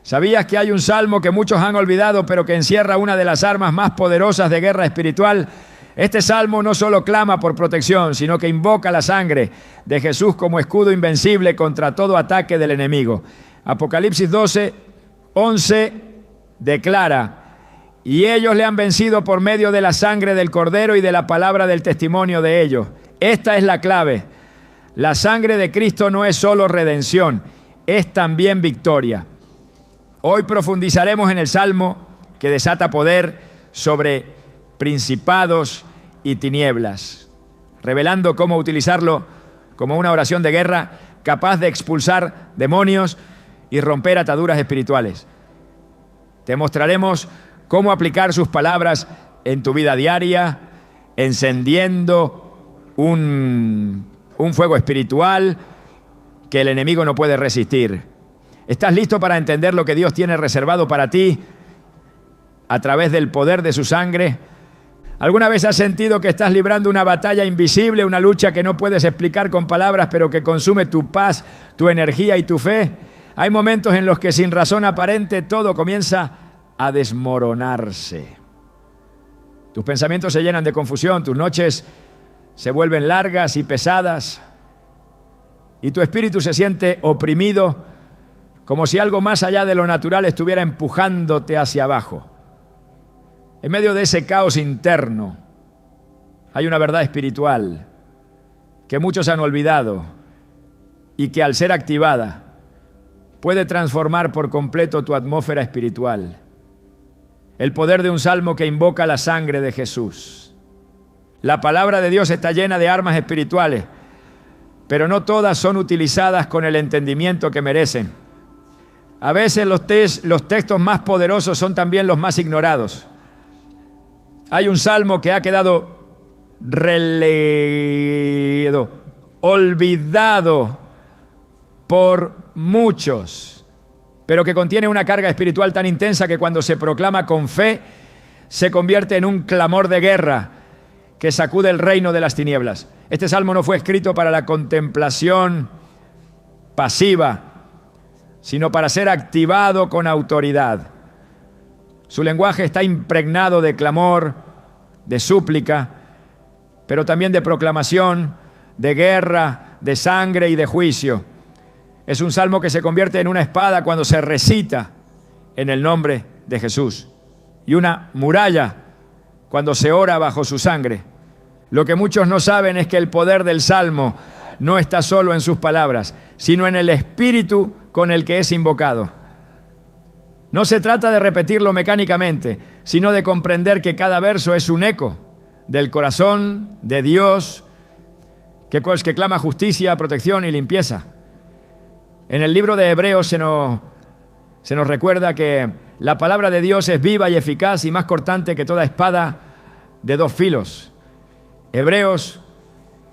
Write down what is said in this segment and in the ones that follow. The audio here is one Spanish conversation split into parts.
¿Sabías que hay un salmo que muchos han olvidado, pero que encierra una de las armas más poderosas de guerra espiritual? Este salmo no solo clama por protección, sino que invoca la sangre de Jesús como escudo invencible contra todo ataque del enemigo. Apocalipsis 12, 11 declara: y ellos le han vencido por medio de la sangre del Cordero y de la palabra del testimonio de ellos. Esta es la clave. La sangre de Cristo no es solo redención, es también victoria. Hoy profundizaremos en el salmo que desata poder sobre principados y tinieblas, revelando cómo utilizarlo como una oración de guerra capaz de expulsar demonios y romper ataduras espirituales. Te mostraremos cómo aplicar sus palabras en tu vida diaria, encendiendo un fuego espiritual que el enemigo no puede resistir. ¿Estás listo para entender lo que Dios tiene reservado para ti a través del poder de su sangre? ¿Alguna vez has sentido que estás librando una batalla invisible, una lucha que no puedes explicar con palabras, pero que consume tu paz, tu energía y tu fe? Hay momentos en los que sin razón aparente todo comienza a desmoronarse. Tus pensamientos se llenan de confusión, tus noches se vuelven largas y pesadas, y tu espíritu se siente oprimido, como si algo más allá de lo natural estuviera empujándote hacia abajo. En medio de ese caos interno hay una verdad espiritual que muchos han olvidado y que al ser activada puede transformar por completo tu atmósfera espiritual. El poder de un salmo que invoca la sangre de Jesús. La palabra de Dios está llena de armas espirituales, pero no todas son utilizadas con el entendimiento que merecen. A veces los textos más poderosos son también los más ignorados. Hay un salmo que ha quedado relegado, olvidado por muchos, pero que contiene una carga espiritual tan intensa que cuando se proclama con fe, se convierte en un clamor de guerra que sacude el reino de las tinieblas. Este salmo no fue escrito para la contemplación pasiva, sino para ser activado con autoridad. Su lenguaje está impregnado de clamor, de súplica, pero también de proclamación, de guerra, de sangre y de juicio. Es un salmo que se convierte en una espada cuando se recita en el nombre de Jesús, y una muralla cuando se ora bajo su sangre. Lo que muchos no saben es que el poder del salmo no está solo en sus palabras, sino en el espíritu con el que es invocado. No se trata de repetirlo mecánicamente, sino de comprender que cada verso es un eco del corazón de Dios que clama justicia, protección y limpieza. En el libro de Hebreos se nos recuerda que la palabra de Dios es viva y eficaz y más cortante que toda espada de dos filos. Hebreos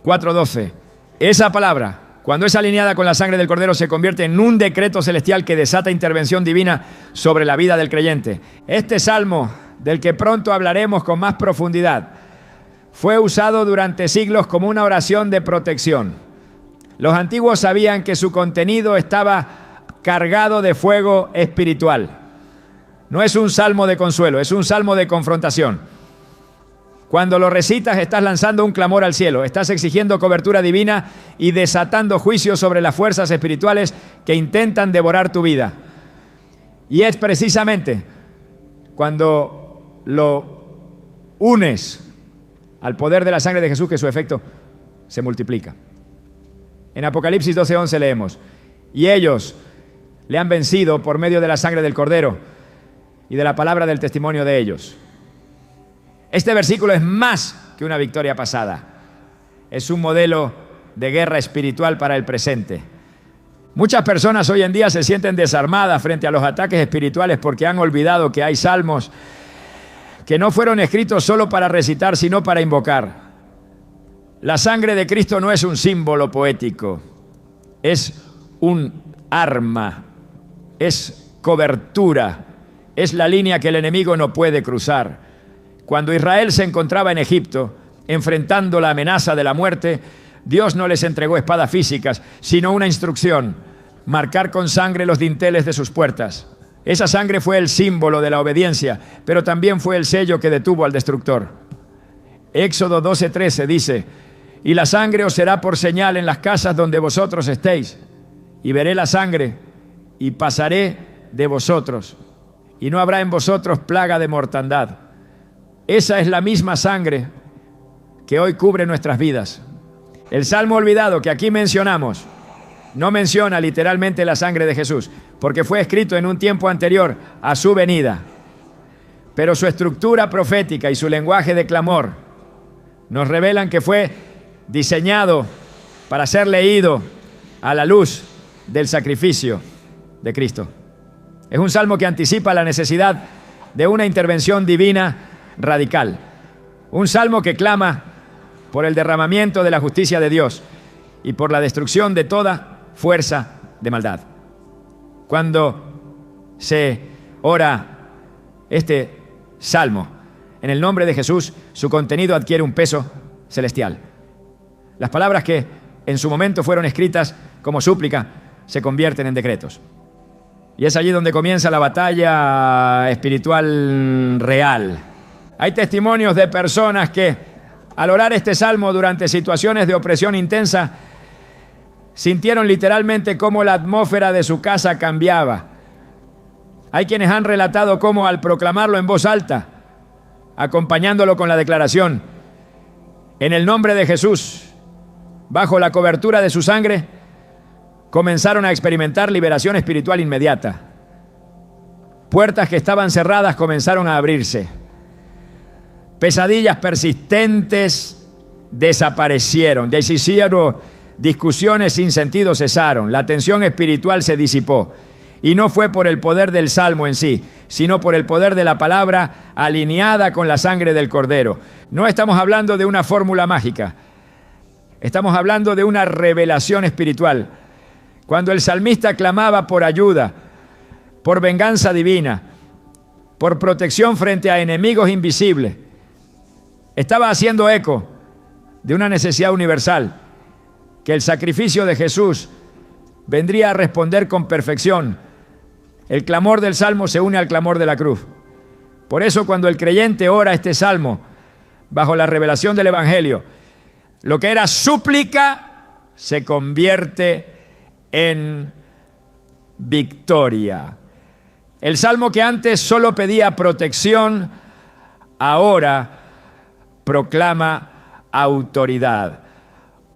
4:12. Esa palabra, cuando es alineada con la sangre del Cordero, se convierte en un decreto celestial que desata intervención divina sobre la vida del creyente. Este salmo, del que pronto hablaremos con más profundidad, fue usado durante siglos como una oración de protección. Los antiguos sabían que su contenido estaba cargado de fuego espiritual. No es un salmo de consuelo, es un salmo de confrontación. Cuando lo recitas, estás lanzando un clamor al cielo, estás exigiendo cobertura divina y desatando juicios sobre las fuerzas espirituales que intentan devorar tu vida. Y es precisamente cuando lo unes al poder de la sangre de Jesús que su efecto se multiplica. En Apocalipsis 12:11 leemos: y ellos le han vencido por medio de la sangre del Cordero y de la palabra del testimonio de ellos. Este versículo es más que una victoria pasada. Es un modelo de guerra espiritual para el presente. Muchas personas hoy en día se sienten desarmadas frente a los ataques espirituales porque han olvidado que hay salmos que no fueron escritos solo para recitar, sino para invocar. La sangre de Cristo no es un símbolo poético, es un arma, es cobertura, es la línea que el enemigo no puede cruzar. Cuando Israel se encontraba en Egipto, enfrentando la amenaza de la muerte, Dios no les entregó espadas físicas, sino una instrucción: marcar con sangre los dinteles de sus puertas. Esa sangre fue el símbolo de la obediencia, pero también fue el sello que detuvo al destructor. Éxodo 12:13 dice: y la sangre os será por señal en las casas donde vosotros estéis, y veré la sangre y pasaré de vosotros, y no habrá en vosotros plaga de mortandad. Esa es la misma sangre que hoy cubre nuestras vidas. El salmo olvidado que aquí mencionamos no menciona literalmente la sangre de Jesús, porque fue escrito en un tiempo anterior a su venida. Pero su estructura profética y su lenguaje de clamor nos revelan que fue diseñado para ser leído a la luz del sacrificio de Cristo. Es un salmo que anticipa la necesidad de una intervención divina radical. Un salmo que clama por el derramamiento de la justicia de Dios y por la destrucción de toda fuerza de maldad. Cuando se ora este salmo en el nombre de Jesús, su contenido adquiere un peso celestial. Las palabras que en su momento fueron escritas como súplica se convierten en decretos. Y es allí donde comienza la batalla espiritual real. Hay testimonios de personas que al orar este salmo durante situaciones de opresión intensa sintieron literalmente cómo la atmósfera de su casa cambiaba. Hay quienes han relatado cómo al proclamarlo en voz alta, acompañándolo con la declaración: en el nombre de Jesús, bajo la cobertura de su sangre, comenzaron a experimentar liberación espiritual inmediata. Puertas que estaban cerradas comenzaron a abrirse. Pesadillas persistentes desaparecieron. Discusiones sin sentido cesaron. La tensión espiritual se disipó. Y no fue por el poder del salmo en sí, sino por el poder de la palabra alineada con la sangre del Cordero. No estamos hablando de una fórmula mágica. Estamos hablando de una revelación espiritual. Cuando el salmista clamaba por ayuda, por venganza divina, por protección frente a enemigos invisibles, estaba haciendo eco de una necesidad universal, que el sacrificio de Jesús vendría a responder con perfección. El clamor del salmo se une al clamor de la cruz. Por eso, cuando el creyente ora este salmo bajo la revelación del Evangelio, lo que era súplica se convierte en victoria. El salmo que antes solo pedía protección, ahora proclama autoridad.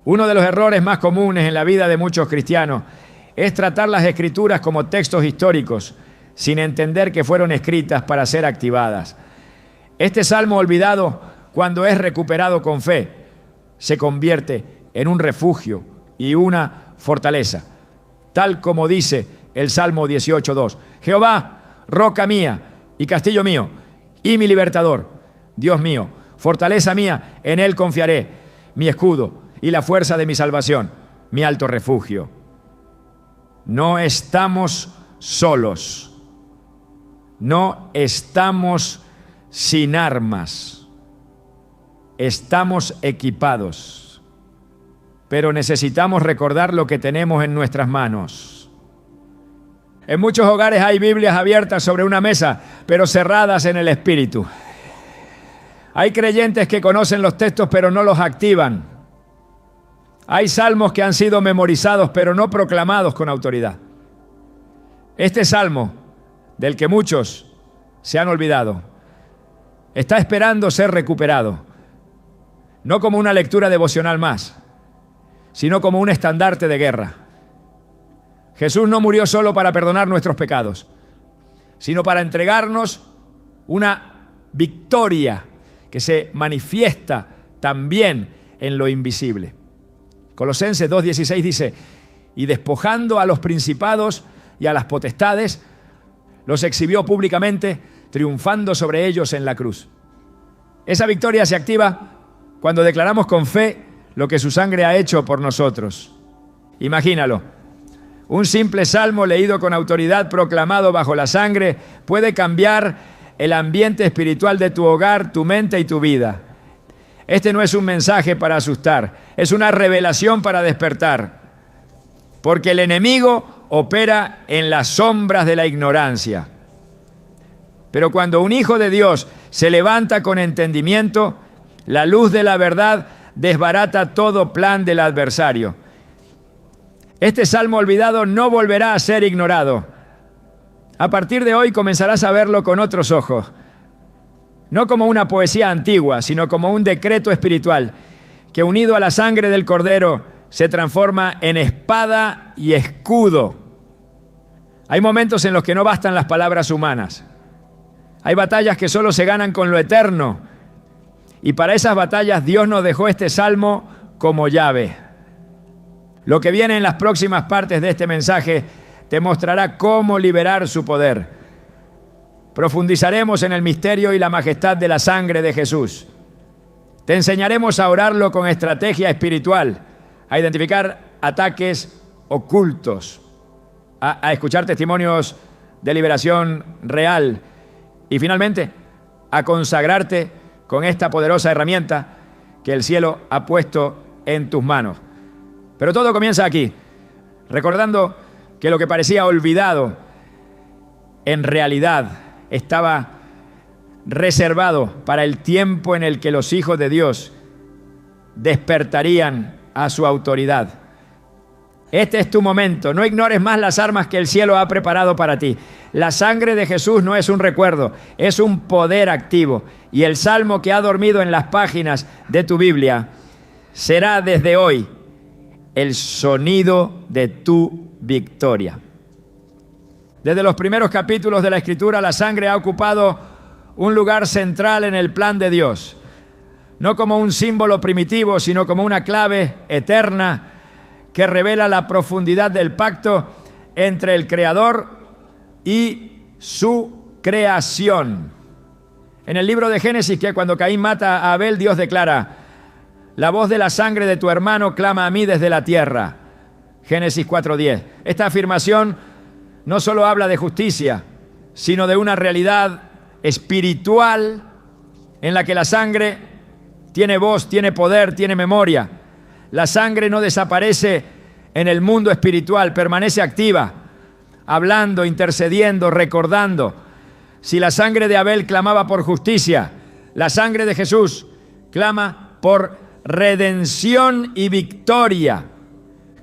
Uno de los errores más comunes en la vida de muchos cristianos es tratar las Escrituras como textos históricos, sin entender que fueron escritas para ser activadas. Este salmo olvidado, cuando es recuperado con fe, se convierte en un refugio y una fortaleza, tal como dice el Salmo 18:2. Jehová, roca mía y castillo mío, y mi libertador, Dios mío, fortaleza mía, en él confiaré, mi escudo y la fuerza de mi salvación, mi alto refugio. No estamos solos, no estamos sin armas, estamos equipados, pero necesitamos recordar lo que tenemos en nuestras manos. En muchos hogares hay Biblias abiertas sobre una mesa, pero cerradas en el espíritu. Hay creyentes que conocen los textos, pero no los activan. Hay salmos que han sido memorizados, pero no proclamados con autoridad. Este salmo, del que muchos se han olvidado, está esperando ser recuperado, no como una lectura devocional más, sino como un estandarte de guerra. Jesús no murió solo para perdonar nuestros pecados, sino para entregarnos una victoria que se manifiesta también en lo invisible. Colosenses 2:16 dice: y despojando a los principados y a las potestades, los exhibió públicamente, triunfando sobre ellos en la cruz. Esa victoria se activa cuando declaramos con fe lo que su sangre ha hecho por nosotros. Imagínalo. Un simple salmo leído con autoridad, proclamado bajo la sangre, puede cambiar el ambiente espiritual de tu hogar, tu mente y tu vida. Este no es un mensaje para asustar, es una revelación para despertar. Porque el enemigo opera en las sombras de la ignorancia. Pero cuando un hijo de Dios se levanta con entendimiento, la luz de la verdad desbarata todo plan del adversario. Este salmo olvidado no volverá a ser ignorado. A partir de hoy comenzarás a verlo con otros ojos. No como una poesía antigua, sino como un decreto espiritual que, unido a la sangre del Cordero, se transforma en espada y escudo. Hay momentos en los que no bastan las palabras humanas. Hay batallas que solo se ganan con lo eterno. Y para esas batallas Dios nos dejó este salmo como llave. Lo que viene en las próximas partes de este mensaje te mostrará cómo liberar su poder. Profundizaremos en el misterio y la majestad de la sangre de Jesús. Te enseñaremos a orarlo con estrategia espiritual, a identificar ataques ocultos, a escuchar testimonios de liberación real y finalmente a consagrarte con esta poderosa herramienta que el cielo ha puesto en tus manos. Pero todo comienza aquí, recordando que lo que parecía olvidado en realidad estaba reservado para el tiempo en el que los hijos de Dios despertarían a su autoridad. Este es tu momento. No ignores más las armas que el cielo ha preparado para ti. La sangre de Jesús no es un recuerdo, es un poder activo. Y el salmo que ha dormido en las páginas de tu Biblia será desde hoy el sonido de tu victoria. Desde los primeros capítulos de la Escritura, la sangre ha ocupado un lugar central en el plan de Dios. No como un símbolo primitivo, sino como una clave eterna que revela la profundidad del pacto entre el Creador y su creación. En el libro de Génesis, que cuando Caín mata a Abel, Dios declara: la voz de la sangre de tu hermano clama a mí desde la tierra. Génesis 4:10. Esta afirmación no solo habla de justicia, sino de una realidad espiritual en la que la sangre tiene voz, tiene poder, tiene memoria. La sangre no desaparece en el mundo espiritual, permanece activa, hablando, intercediendo, recordando. Si la sangre de Abel clamaba por justicia, la sangre de Jesús clama por redención y victoria.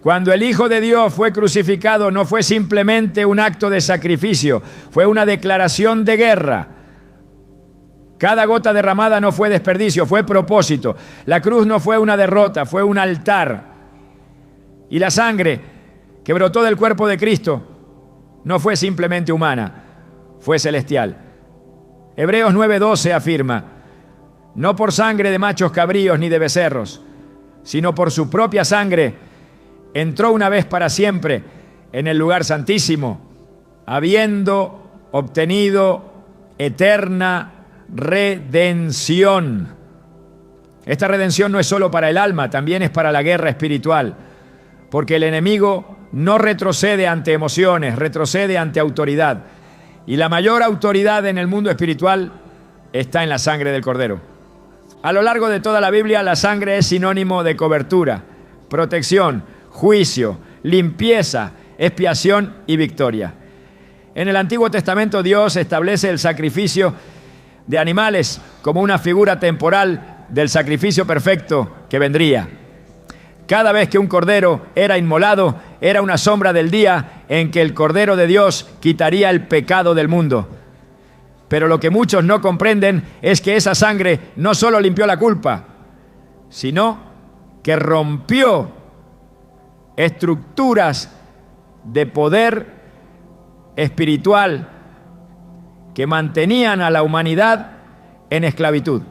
Cuando el Hijo de Dios fue crucificado, no fue simplemente un acto de sacrificio, fue una declaración de guerra. Cada gota derramada no fue desperdicio, fue propósito. La cruz no fue una derrota, fue un altar. Y la sangre que brotó del cuerpo de Cristo no fue simplemente humana, fue celestial. Hebreos 9:12 afirma: no por sangre de machos cabríos ni de becerros, sino por su propia sangre entró una vez para siempre en el lugar santísimo, habiendo obtenido eterna redención. Esta redención no es solo para el alma, también es para la guerra espiritual, porque el enemigo no retrocede ante emociones, retrocede ante autoridad. Y la mayor autoridad en el mundo espiritual está en la sangre del Cordero. A lo largo de toda la Biblia, la sangre es sinónimo de cobertura, protección, juicio, limpieza, expiación y victoria. En el Antiguo Testamento, Dios establece el sacrificio de animales como una figura temporal del sacrificio perfecto que vendría. Cada vez que un cordero era inmolado, era una sombra del día en que el Cordero de Dios quitaría el pecado del mundo. Pero lo que muchos no comprenden es que esa sangre no solo limpió la culpa, sino que rompió estructuras de poder espiritual que mantenían a la humanidad en esclavitud.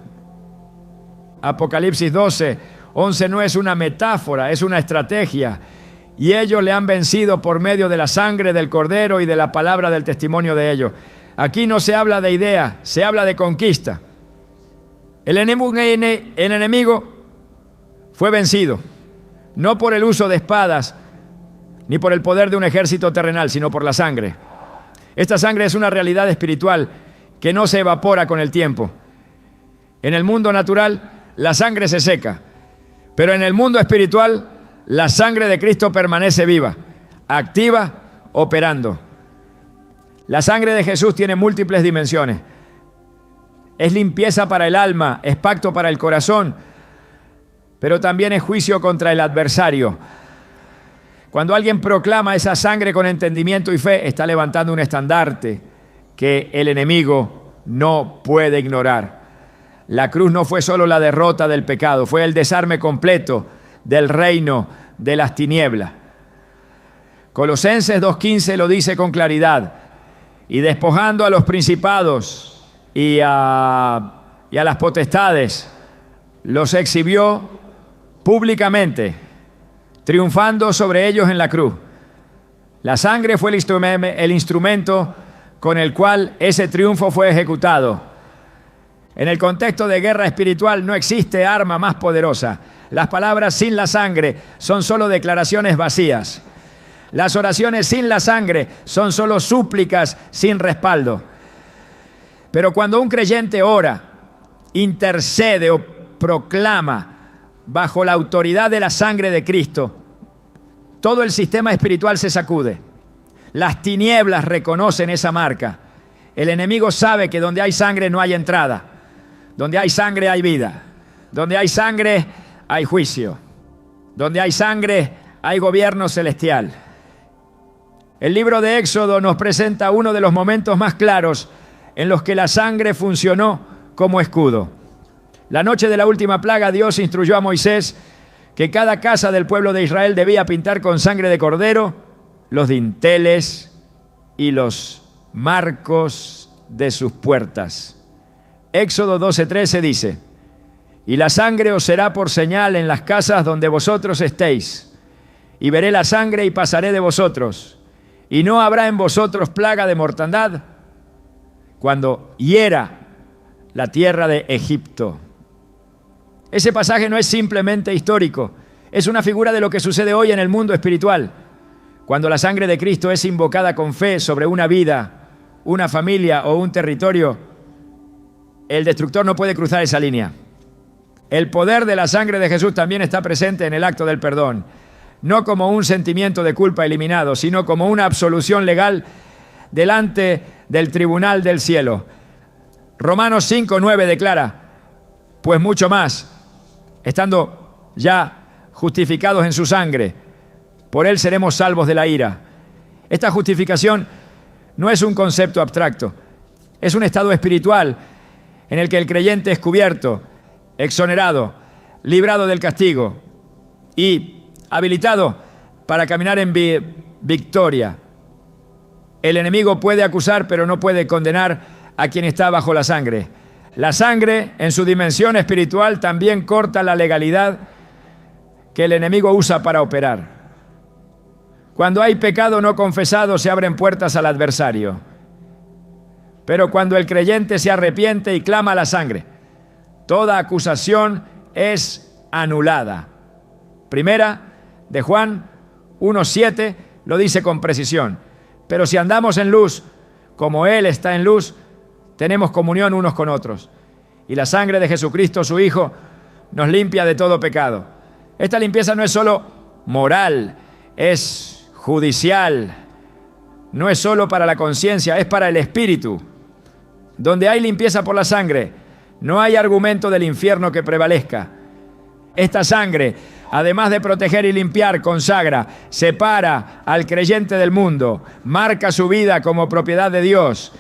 Apocalipsis 12:11 no es una metáfora, es una estrategia. Y ellos le han vencido por medio de la sangre del Cordero y de la palabra del testimonio de ellos. Aquí no se habla de idea, se habla de conquista. El enemigo fue vencido, no por el uso de espadas, ni por el poder de un ejército terrenal, sino por la sangre. Esta sangre es una realidad espiritual que no se evapora con el tiempo. En el mundo natural, la sangre se seca, pero en el mundo espiritual, la sangre de Cristo permanece viva, activa, operando. La sangre de Jesús tiene múltiples dimensiones. Es limpieza para el alma, es pacto para el corazón, pero también es juicio contra el adversario. Cuando alguien proclama esa sangre con entendimiento y fe, está levantando un estandarte que el enemigo no puede ignorar. La cruz no fue solo la derrota del pecado, fue el desarme completo del reino de las tinieblas. Colosenses 2:15 lo dice con claridad. Y despojando a los principados y a las potestades, los exhibió públicamente, triunfando sobre ellos en la cruz. La sangre fue el instrumento con el cual ese triunfo fue ejecutado. En el contexto de guerra espiritual no existe arma más poderosa. Las palabras sin la sangre son solo declaraciones vacías. Las oraciones sin la sangre son solo súplicas sin respaldo. Pero cuando un creyente ora, intercede o proclama bajo la autoridad de la sangre de Cristo, todo el sistema espiritual se sacude. Las tinieblas reconocen esa marca. El enemigo sabe que donde hay sangre no hay entrada. Donde hay sangre hay vida. Donde hay sangre hay juicio. Donde hay sangre hay gobierno celestial. El libro de Éxodo nos presenta uno de los momentos más claros en los que la sangre funcionó como escudo. La noche de la última plaga, Dios instruyó a Moisés que cada casa del pueblo de Israel debía pintar con sangre de cordero los dinteles y los marcos de sus puertas. Éxodo 12:13 dice: y la sangre os será por señal en las casas donde vosotros estéis, y veré la sangre y pasaré de vosotros, y no habrá en vosotros plaga de mortandad cuando hiera la tierra de Egipto. Ese pasaje no es simplemente histórico, es una figura de lo que sucede hoy en el mundo espiritual. Cuando la sangre de Cristo es invocada con fe sobre una vida, una familia o un territorio, el destructor no puede cruzar esa línea. El poder de la sangre de Jesús también está presente en el acto del perdón, no como un sentimiento de culpa eliminado, sino como una absolución legal delante del tribunal del cielo. Romanos 5:9 declara: pues mucho más, estando ya justificados en su sangre, por él seremos salvos de la ira. Esta justificación no es un concepto abstracto, es un estado espiritual en el que el creyente es cubierto, exonerado, librado del castigo y habilitado para caminar en victoria. El enemigo puede acusar, pero no puede condenar a quien está bajo la sangre. La sangre, en su dimensión espiritual, también corta la legalidad que el enemigo usa para operar. Cuando hay pecado no confesado, se abren puertas al adversario. Pero cuando el creyente se arrepiente y clama la sangre, toda acusación es anulada. Primera de Juan 1:7 lo dice con precisión: pero si andamos en luz, como Él está en luz, tenemos comunión unos con otros. Y la sangre de Jesucristo, su Hijo, nos limpia de todo pecado. Esta limpieza no es solo moral, es judicial. No es solo para la conciencia, es para el espíritu. Donde hay limpieza por la sangre, no hay argumento del infierno que prevalezca. Esta sangre, además de proteger y limpiar, consagra, separa al creyente del mundo, marca su vida como propiedad de Dios.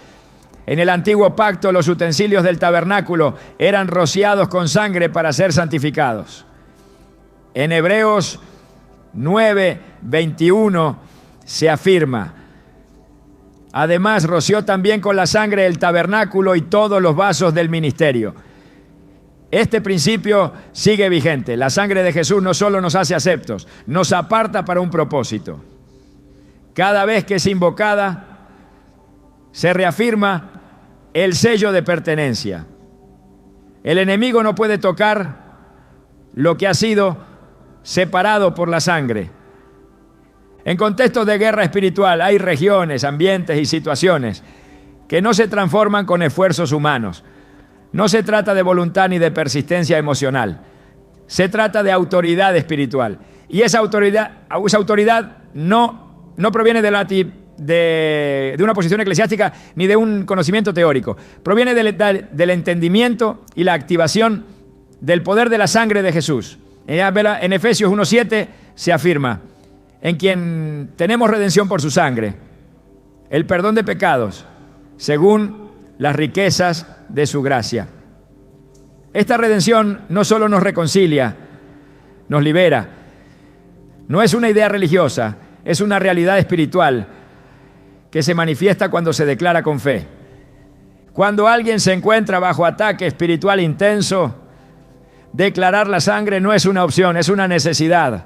En el antiguo pacto, los utensilios del tabernáculo eran rociados con sangre para ser santificados. En Hebreos 9:21 se afirma: además roció también con la sangre el tabernáculo y todos los vasos del ministerio. Este principio sigue vigente. La sangre de Jesús no solo nos hace aceptos, nos aparta para un propósito. Cada vez que es invocada, se reafirma el sello de pertenencia. El enemigo no puede tocar lo que ha sido separado por la sangre. En contextos de guerra espiritual hay regiones, ambientes y situaciones que no se transforman con esfuerzos humanos. No se trata de voluntad ni de persistencia emocional. Se trata de autoridad espiritual. Y esa autoridad no proviene de de una posición eclesiástica ni de un conocimiento teórico. Proviene del entendimiento y la activación del poder de la sangre de Jesús. En Efesios 1:7 se afirma: en quien tenemos redención por su sangre, el perdón de pecados, según las riquezas de su gracia. Esta redención no solo nos reconcilia, nos libera. No es una idea religiosa, es una realidad espiritual que se manifiesta cuando se declara con fe. Cuando alguien se encuentra bajo ataque espiritual intenso, declarar la sangre no es una opción, es una necesidad.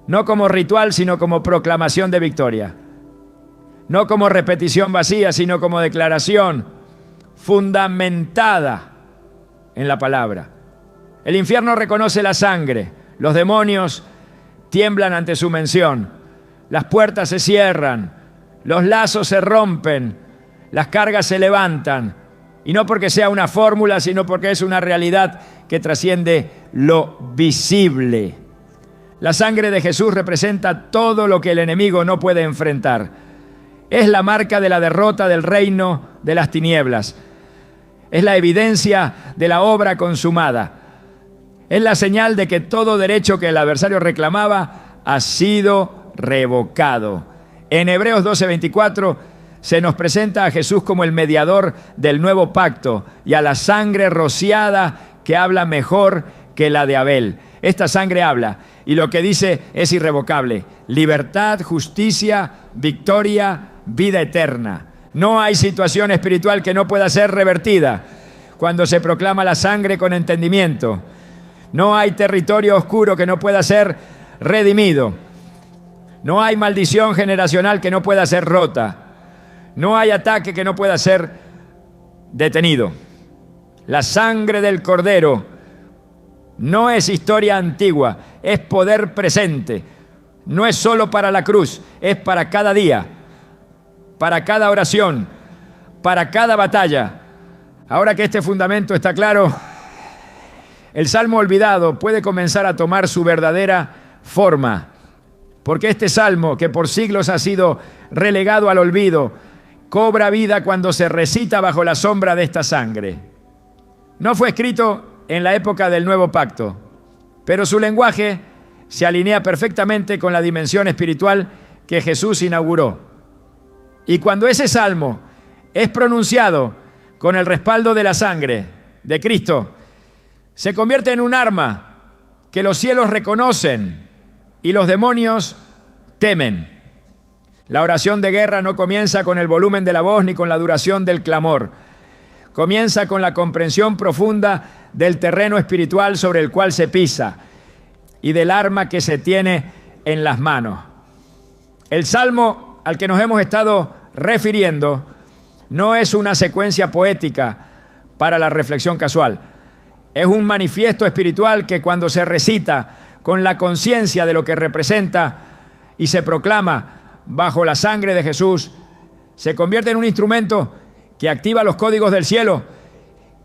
No como ritual, sino como proclamación de victoria. No como repetición vacía, sino como declaración fundamentada en la palabra. El infierno reconoce la sangre, los demonios tiemblan ante su mención, las puertas se cierran, los lazos se rompen, las cargas se levantan, y no porque sea una fórmula, sino porque es una realidad que trasciende lo visible. La sangre de Jesús representa todo lo que el enemigo no puede enfrentar. Es la marca de la derrota del reino de las tinieblas. Es la evidencia de la obra consumada. Es la señal de que todo derecho que el adversario reclamaba ha sido revocado. En Hebreos 12:24 se nos presenta a Jesús como el mediador del nuevo pacto y a la sangre rociada que habla mejor que la de Abel. Esta sangre habla y lo que dice es irrevocable: libertad, justicia, victoria, vida eterna. No hay situación espiritual que no pueda ser revertida cuando se proclama la sangre con entendimiento. No hay territorio oscuro que no pueda ser redimido. No hay maldición generacional que no pueda ser rota. No hay ataque que no pueda ser detenido. La sangre del Cordero no es historia antigua, es poder presente. No es solo para la cruz, es para cada día, para cada oración, para cada batalla. Ahora que este fundamento está claro, el Salmo olvidado puede comenzar a tomar su verdadera forma, porque este Salmo, que por siglos ha sido relegado al olvido, cobra vida cuando se recita bajo la sombra de esta sangre. No fue escrito en la época del Nuevo Pacto, pero su lenguaje se alinea perfectamente con la dimensión espiritual que Jesús inauguró. Y cuando ese salmo es pronunciado con el respaldo de la sangre de Cristo, se convierte en un arma que los cielos reconocen y los demonios temen. La oración de guerra no comienza con el volumen de la voz ni con la duración del clamor. Comienza con la comprensión profunda del terreno espiritual sobre el cual se pisa y del arma que se tiene en las manos. El salmo al que nos hemos estado refiriendo no es una secuencia poética para la reflexión casual. Es un manifiesto espiritual que cuando se recita con la conciencia de lo que representa y se proclama bajo la sangre de Jesús, se convierte en un instrumento que activa los códigos del cielo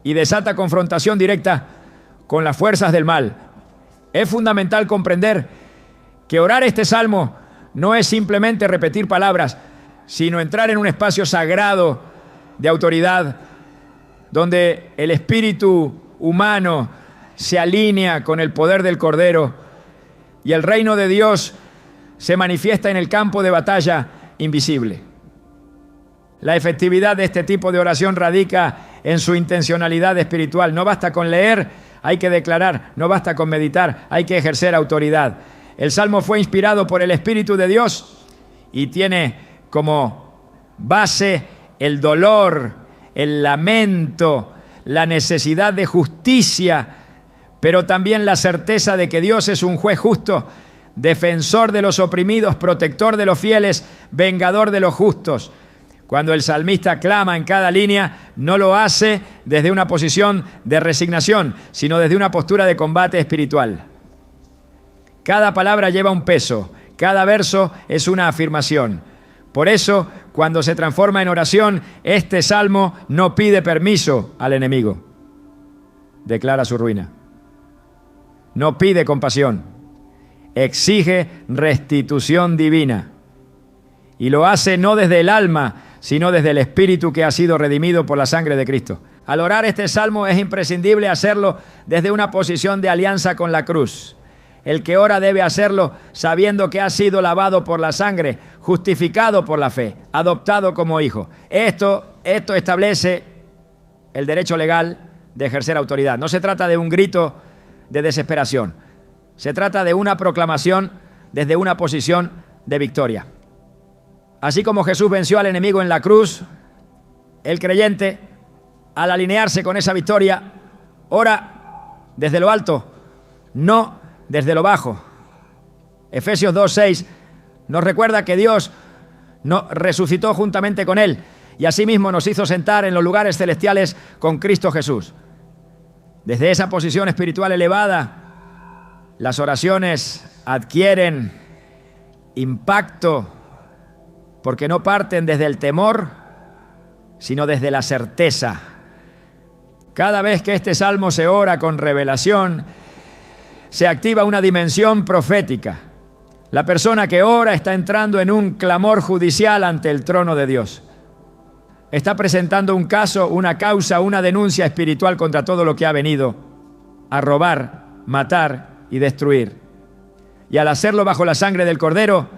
y desata confrontación directa con las fuerzas del mal. Es fundamental comprender que orar este salmo no es simplemente repetir palabras, sino entrar en un espacio sagrado de autoridad, donde el espíritu humano se alinea con el poder del Cordero y el reino de Dios se manifiesta en el campo de batalla invisible. La efectividad de este tipo de oración radica en su intencionalidad espiritual. No basta con leer, hay que declarar. No basta con meditar, hay que ejercer autoridad. El Salmo fue inspirado por el Espíritu de Dios y tiene como base el dolor, el lamento, la necesidad de justicia, pero también la certeza de que Dios es un juez justo, defensor de los oprimidos, protector de los fieles, vengador de los justos. Cuando el salmista clama en cada línea, no lo hace desde una posición de resignación, sino desde una postura de combate espiritual. Cada palabra lleva un peso, cada verso es una afirmación. Por eso, cuando se transforma en oración, este salmo no pide permiso al enemigo. Declara su ruina. No pide compasión. Exige restitución divina. Y lo hace no desde el alma, sino desde el espíritu que ha sido redimido por la sangre de Cristo. Al orar este salmo es imprescindible hacerlo desde una posición de alianza con la cruz. El que ora debe hacerlo sabiendo que ha sido lavado por la sangre, justificado por la fe, adoptado como hijo. Esto establece el derecho legal de ejercer autoridad. No se trata de un grito de desesperación. Se trata de una proclamación desde una posición de victoria. Así como Jesús venció al enemigo en la cruz, el creyente, al alinearse con esa victoria, ora desde lo alto, no desde lo bajo. Efesios 2:6 nos recuerda que Dios nos resucitó juntamente con Él y asimismo nos hizo sentar en los lugares celestiales con Cristo Jesús. Desde esa posición espiritual elevada, las oraciones adquieren impacto porque no parten desde el temor, sino desde la certeza. Cada vez que este salmo se ora con revelación, se activa una dimensión profética. La persona que ora está entrando en un clamor judicial ante el trono de Dios. Está presentando un caso, una causa, una denuncia espiritual contra todo lo que ha venido a robar, matar y destruir. Y al hacerlo bajo la sangre del Cordero,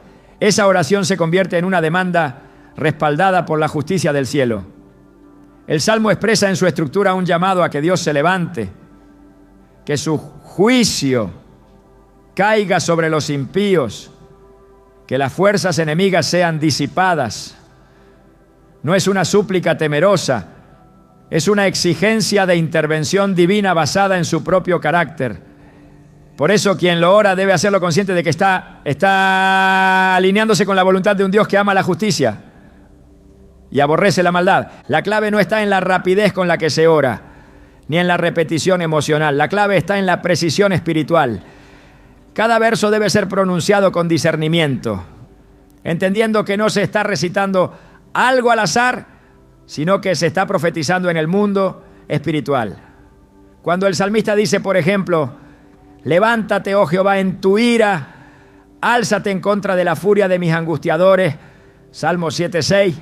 esa oración se convierte en una demanda respaldada por la justicia del cielo. El Salmo expresa en su estructura un llamado a que Dios se levante, que su juicio caiga sobre los impíos, que las fuerzas enemigas sean disipadas. No es una súplica temerosa, es una exigencia de intervención divina basada en su propio carácter. Por eso quien lo ora debe hacerlo consciente de que está alineándose con la voluntad de un Dios que ama la justicia y aborrece la maldad. La clave no está en la rapidez con la que se ora, ni en la repetición emocional. La clave está en la precisión espiritual. Cada verso debe ser pronunciado con discernimiento, entendiendo que no se está recitando algo al azar, sino que se está profetizando en el mundo espiritual. Cuando el salmista dice, por ejemplo, levántate, oh Jehová, en tu ira, álzate en contra de la furia de mis angustiadores, Salmo 7:6,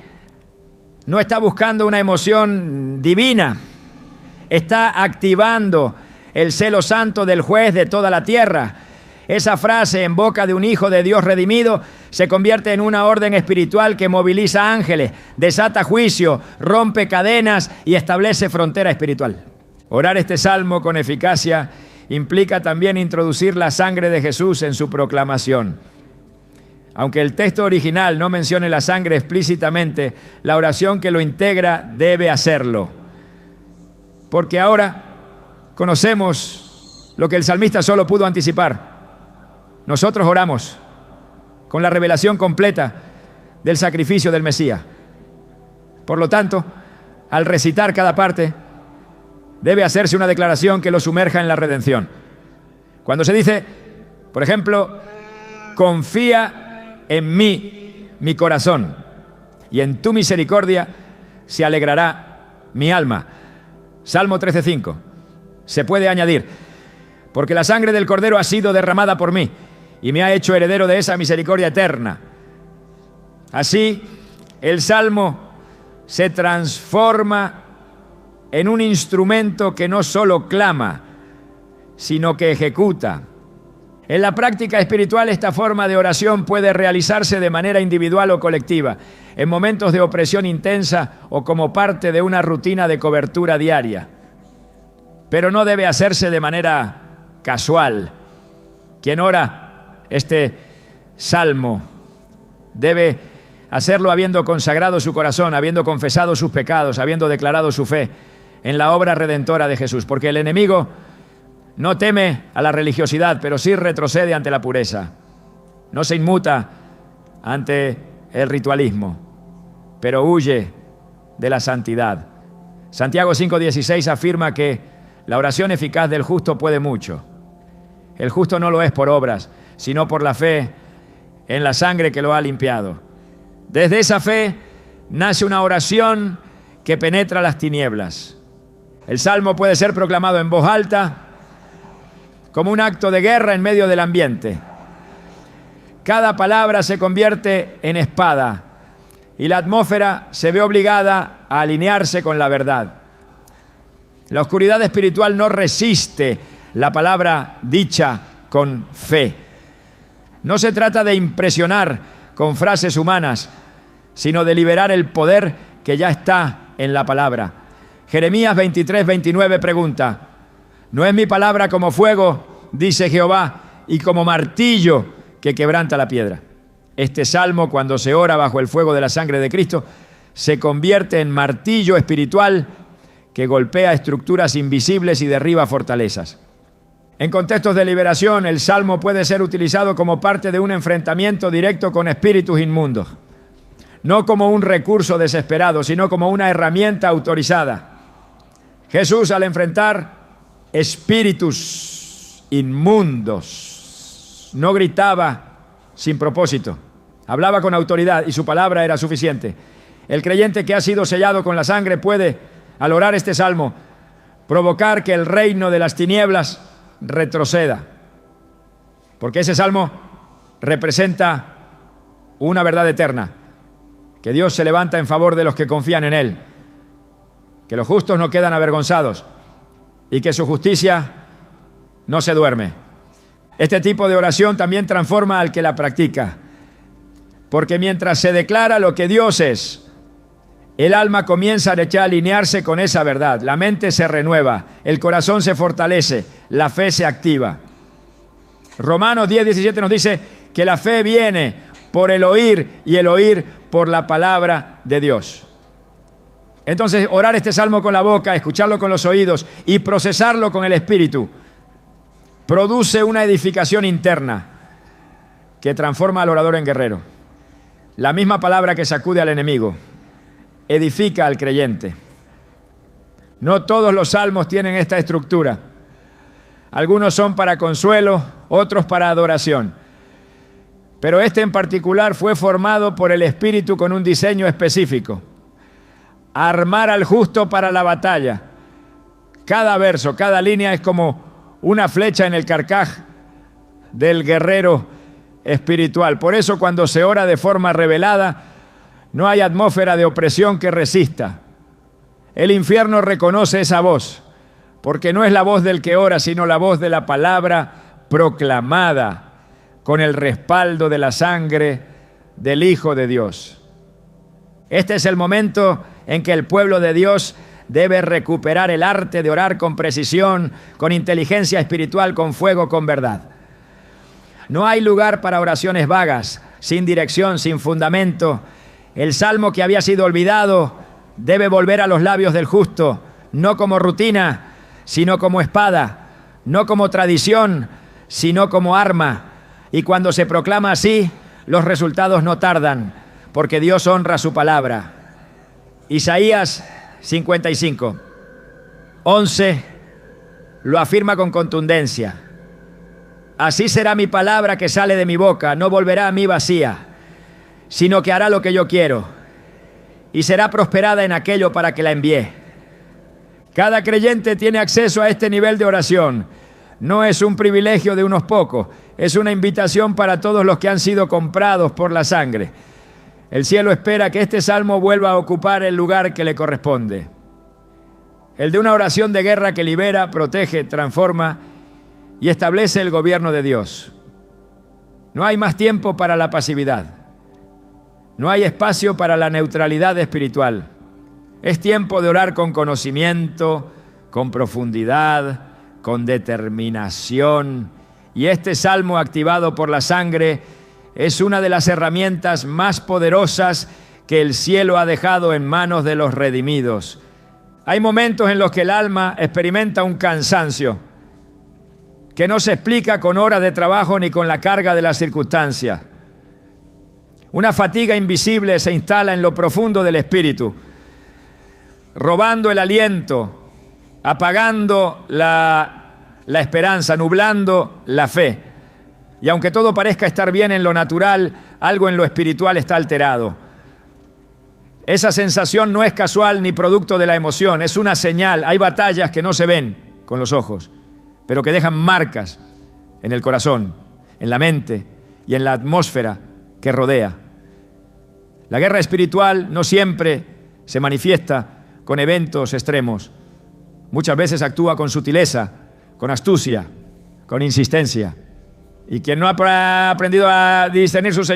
no está buscando una emoción divina, está activando el celo santo del juez de toda la tierra. Esa frase en boca de un hijo de Dios redimido se convierte en una orden espiritual que moviliza ángeles, desata juicio, rompe cadenas y establece frontera espiritual. Orar este salmo con eficacia implica también introducir la sangre de Jesús en su proclamación. Aunque el texto original no mencione la sangre explícitamente, la oración que lo integra debe hacerlo. Porque ahora conocemos lo que el salmista solo pudo anticipar. Nosotros oramos con la revelación completa del sacrificio del Mesías. Por lo tanto, al recitar cada parte, debe hacerse una declaración que lo sumerja en la redención. Cuando se dice, por ejemplo, confía en mí, mi corazón, y en tu misericordia se alegrará mi alma. Salmo 13:5. Se puede añadir, porque la sangre del Cordero ha sido derramada por mí, y me ha hecho heredero de esa misericordia eterna. Así, el Salmo se transforma en un instrumento que no solo clama, sino que ejecuta. En la práctica espiritual, esta forma de oración puede realizarse de manera individual o colectiva, en momentos de opresión intensa o como parte de una rutina de cobertura diaria. Pero no debe hacerse de manera casual. Quien ora este salmo debe hacerlo habiendo consagrado su corazón, habiendo confesado sus pecados, habiendo declarado su fe en la obra redentora de Jesús, porque el enemigo no teme a la religiosidad, pero sí retrocede ante la pureza. No se inmuta ante el ritualismo, pero huye de la santidad. Santiago 5:16 afirma que la oración eficaz del justo puede mucho. El justo no lo es por obras, sino por la fe en la sangre que lo ha limpiado. Desde esa fe nace una oración que penetra las tinieblas. El salmo puede ser proclamado en voz alta como un acto de guerra en medio del ambiente. Cada palabra se convierte en espada y la atmósfera se ve obligada a alinearse con la verdad. La oscuridad espiritual no resiste la palabra dicha con fe. No se trata de impresionar con frases humanas, sino de liberar el poder que ya está en la palabra. Jeremías 23:29 pregunta: ¿no es mi palabra como fuego, dice Jehová, y como martillo que quebranta la piedra? Este salmo, cuando se ora bajo el fuego de la sangre de Cristo, se convierte en martillo espiritual que golpea estructuras invisibles y derriba fortalezas. En contextos de liberación, el salmo puede ser utilizado como parte de un enfrentamiento directo con espíritus inmundos. No como un recurso desesperado, sino como una herramienta autorizada. Jesús, al enfrentar espíritus inmundos, no gritaba sin propósito. Hablaba con autoridad y su palabra era suficiente. El creyente que ha sido sellado con la sangre puede, al orar este salmo, provocar que el reino de las tinieblas retroceda. Porque ese salmo representa una verdad eterna, que Dios se levanta en favor de los que confían en Él, que los justos no quedan avergonzados y que su justicia no se duerme. Este tipo de oración también transforma al que la practica, porque mientras se declara lo que Dios es, el alma comienza a alinearse con esa verdad, la mente se renueva, el corazón se fortalece, la fe se activa. Romanos 10:17 nos dice que la fe viene por el oír y el oír por la palabra de Dios. Entonces, orar este salmo con la boca, escucharlo con los oídos y procesarlo con el espíritu produce una edificación interna que transforma al orador en guerrero. La misma palabra que sacude al enemigo edifica al creyente. No todos los salmos tienen esta estructura. Algunos son para consuelo, otros para adoración. Pero este en particular fue formado por el Espíritu con un diseño específico: armar al justo para la batalla. Cada verso, cada línea es como una flecha en el carcaj del guerrero espiritual. Por eso, cuando se ora de forma revelada, no hay atmósfera de opresión que resista. El infierno reconoce esa voz, porque no es la voz del que ora, sino la voz de la palabra proclamada con el respaldo de la sangre del Hijo de Dios. Este es el momento en que el pueblo de Dios debe recuperar el arte de orar con precisión, con inteligencia espiritual, con fuego, con verdad. No hay lugar para oraciones vagas, sin dirección, sin fundamento. El salmo que había sido olvidado debe volver a los labios del justo, no como rutina, sino como espada, no como tradición, sino como arma. Y cuando se proclama así, los resultados no tardan, porque Dios honra su palabra. Isaías 55:11 lo afirma con contundencia: así será mi palabra que sale de mi boca, no volverá a mí vacía, sino que hará lo que yo quiero, y será prosperada en aquello para que la envié. Cada creyente tiene acceso a este nivel de oración. No es un privilegio de unos pocos, es una invitación para todos los que han sido comprados por la sangre. El cielo espera que este salmo vuelva a ocupar el lugar que le corresponde. El de una oración de guerra que libera, protege, transforma y establece el gobierno de Dios. No hay más tiempo para la pasividad. No hay espacio para la neutralidad espiritual. Es tiempo de orar con conocimiento, con profundidad, con determinación. Y este salmo activado por la sangre es una de las herramientas más poderosas que el cielo ha dejado en manos de los redimidos. Hay momentos en los que el alma experimenta un cansancio que no se explica con horas de trabajo ni con la carga de las circunstancias. Una fatiga invisible se instala en lo profundo del espíritu, robando el aliento, apagando la esperanza, nublando la fe. Y aunque todo parezca estar bien en lo natural, algo en lo espiritual está alterado. Esa sensación no es casual ni producto de la emoción, es una señal. Hay batallas que no se ven con los ojos, pero que dejan marcas en el corazón, en la mente y en la atmósfera que rodea. La guerra espiritual no siempre se manifiesta con eventos extremos. Muchas veces actúa con sutileza, con astucia, con insistencia. Y quien no ha aprendido a discernir sus...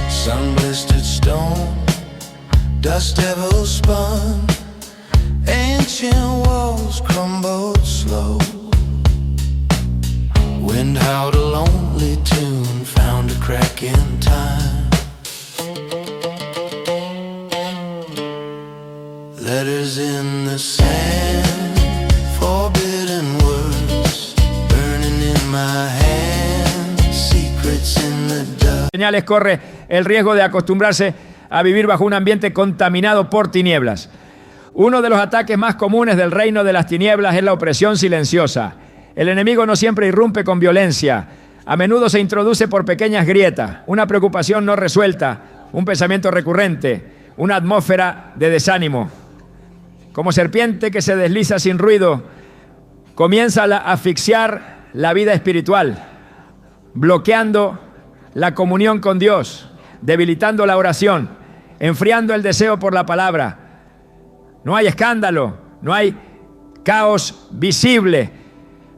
Sun blistered stone, dust devils spun, ancient walls crumbled slow. Wind howled a lonely tune, found a crack in time. Letters in the sand, forbidden words, burning in my hand, secrets in the dust. Señales corre el riesgo de acostumbrarse a vivir bajo un ambiente contaminado por tinieblas. Uno de los ataques más comunes del reino de las tinieblas es la opresión silenciosa. El enemigo no siempre irrumpe con violencia. A menudo se introduce por pequeñas grietas, una preocupación no resuelta, un pensamiento recurrente, una atmósfera de desánimo. Como serpiente que se desliza sin ruido, comienza a asfixiar la vida espiritual, bloqueando la comunión con Dios, debilitando la oración, enfriando el deseo por la palabra. No hay escándalo, no hay caos visible,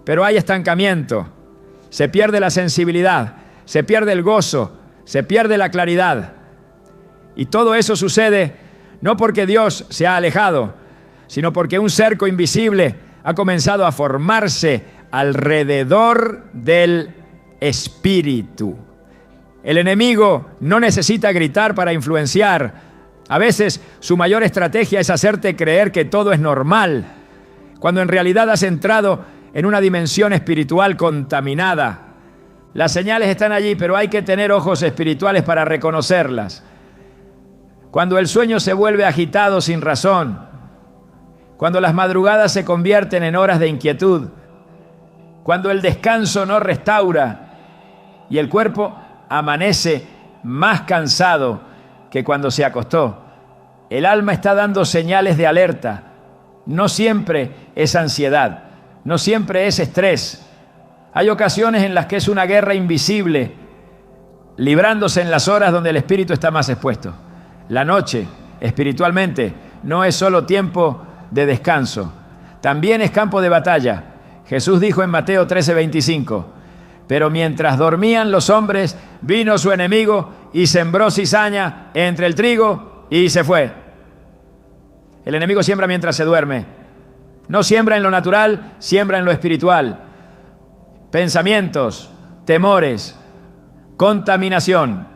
pero hay estancamiento. Se pierde la sensibilidad, se pierde el gozo, se pierde la claridad. Y todo eso sucede no porque Dios se ha alejado, sino porque un cerco invisible ha comenzado a formarse alrededor del espíritu. El enemigo no necesita gritar para influenciar. A veces su mayor estrategia es hacerte creer que todo es normal, cuando en realidad has entrado en una dimensión espiritual contaminada. Las señales están allí, pero hay que tener ojos espirituales para reconocerlas. Cuando el sueño se vuelve agitado sin razón, cuando las madrugadas se convierten en horas de inquietud, cuando el descanso no restaura y el cuerpo amanece más cansado que cuando se acostó. El alma está dando señales de alerta. No siempre es ansiedad, no siempre es estrés. Hay ocasiones en las que es una guerra invisible, librándose en las horas donde el espíritu está más expuesto. La noche, espiritualmente, no es solo tiempo de descanso, también es campo de batalla. Jesús dijo en Mateo 13:25, pero mientras dormían los hombres, vino su enemigo y sembró cizaña entre el trigo y se fue. El enemigo siembra mientras se duerme. No siembra en lo natural, siembra en lo espiritual. Pensamientos, temores, contaminación.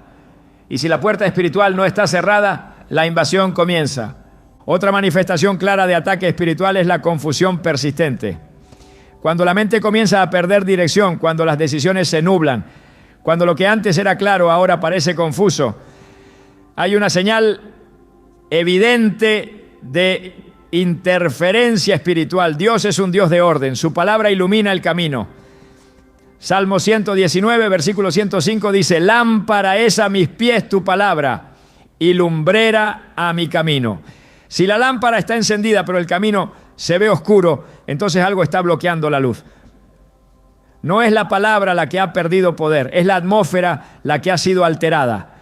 Y si la puerta espiritual no está cerrada, la invasión comienza. Otra manifestación clara de ataque espiritual es la confusión persistente. Cuando la mente comienza a perder dirección, cuando las decisiones se nublan, cuando lo que antes era claro ahora parece confuso, hay una señal evidente de interferencia espiritual. Dios es un Dios de orden, su palabra ilumina el camino. Salmo 119, versículo 105 dice, lámpara es a mis pies tu palabra y lumbrera a mi camino. Si la lámpara está encendida pero el camino se ve oscuro, entonces algo está bloqueando la luz. No es la palabra la que ha perdido poder, es la atmósfera la que ha sido alterada.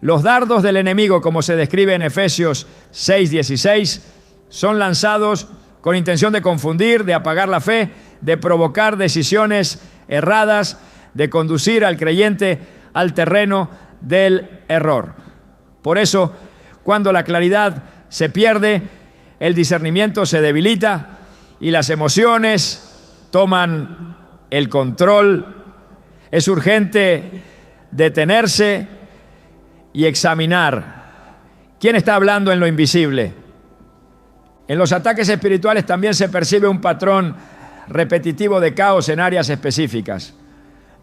Los dardos del enemigo, como se describe en Efesios 6:16, son lanzados con intención de confundir, de apagar la fe, de provocar decisiones erradas, de conducir al creyente al terreno del error. Por eso, cuando la claridad se pierde, el discernimiento se debilita y las emociones toman el control. Es urgente detenerse y examinar. ¿Quién está hablando en lo invisible? En los ataques espirituales también se percibe un patrón repetitivo de caos en áreas específicas.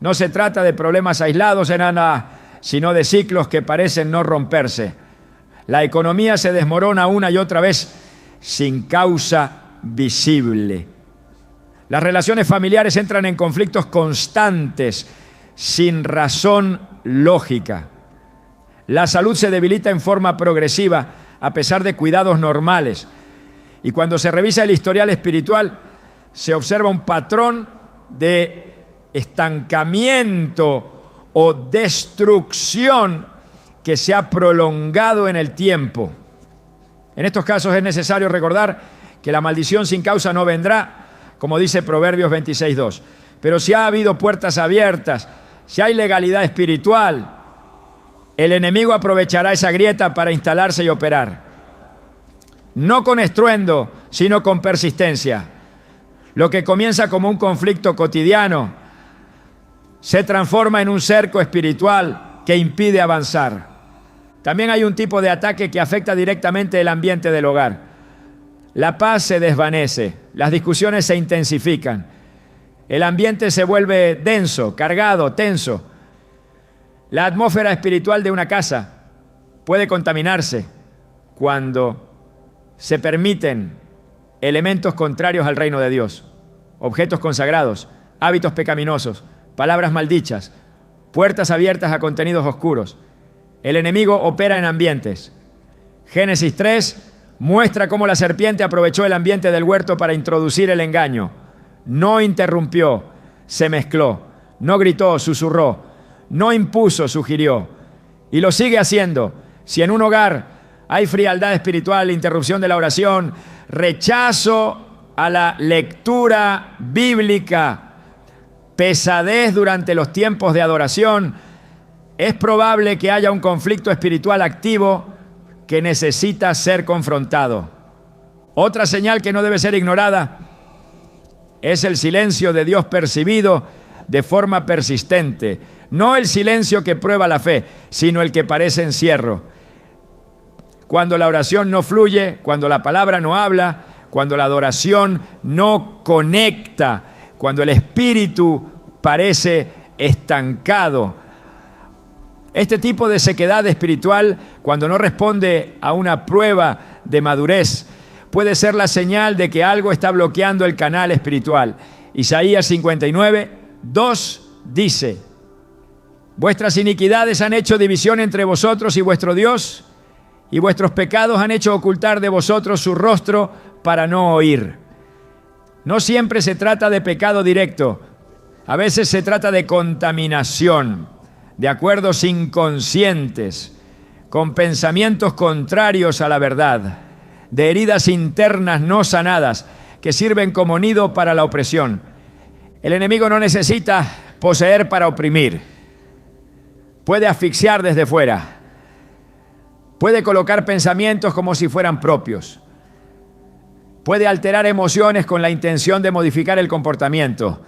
No se trata de problemas aislados en nada, sino de ciclos que parecen no romperse. La economía se desmorona una y otra vez sin causa visible. Las relaciones familiares entran en conflictos constantes, sin razón lógica. La salud se debilita en forma progresiva, a pesar de cuidados normales. Y cuando se revisa el historial espiritual, se observa un patrón de estancamiento o destrucción que se ha prolongado en el tiempo. En estos casos es necesario recordar que la maldición sin causa no vendrá, como dice Proverbios 26:2. Pero si ha habido puertas abiertas, si hay legalidad espiritual, el enemigo aprovechará esa grieta para instalarse y operar. No con estruendo, sino con persistencia. Lo que comienza como un conflicto cotidiano se transforma en un cerco espiritual que impide avanzar. También hay un tipo de ataque que afecta directamente el ambiente del hogar. La paz se desvanece, las discusiones se intensifican, el ambiente se vuelve denso, cargado, tenso. La atmósfera espiritual de una casa puede contaminarse cuando se permiten elementos contrarios al reino de Dios, objetos consagrados, hábitos pecaminosos, palabras maldichas, puertas abiertas a contenidos oscuros. El enemigo opera en ambientes. Génesis 3 muestra cómo la serpiente aprovechó el ambiente del huerto para introducir el engaño. No interrumpió, se mezcló, no gritó, susurró, no impuso, sugirió. Y lo sigue haciendo. Si en un hogar hay frialdad espiritual, interrupción de la oración, rechazo a la lectura bíblica, pesadez durante los tiempos de adoración, es probable que haya un conflicto espiritual activo que necesita ser confrontado. Otra señal que no debe ser ignorada es el silencio de Dios percibido de forma persistente. No el silencio que prueba la fe, sino el que parece encierro. Cuando la oración no fluye, cuando la palabra no habla, cuando la adoración no conecta, cuando el espíritu parece estancado. Este tipo de sequedad espiritual, cuando no responde a una prueba de madurez, puede ser la señal de que algo está bloqueando el canal espiritual. Isaías 59:2 dice: vuestras iniquidades han hecho división entre vosotros y vuestro Dios, y vuestros pecados han hecho ocultar de vosotros su rostro para no oír. No siempre se trata de pecado directo, a veces se trata de contaminación, de acuerdos inconscientes, con pensamientos contrarios a la verdad, de heridas internas no sanadas que sirven como nido para la opresión. El enemigo no necesita poseer para oprimir. Puede asfixiar desde fuera. Puede colocar pensamientos como si fueran propios. Puede alterar emociones con la intención de modificar el comportamiento.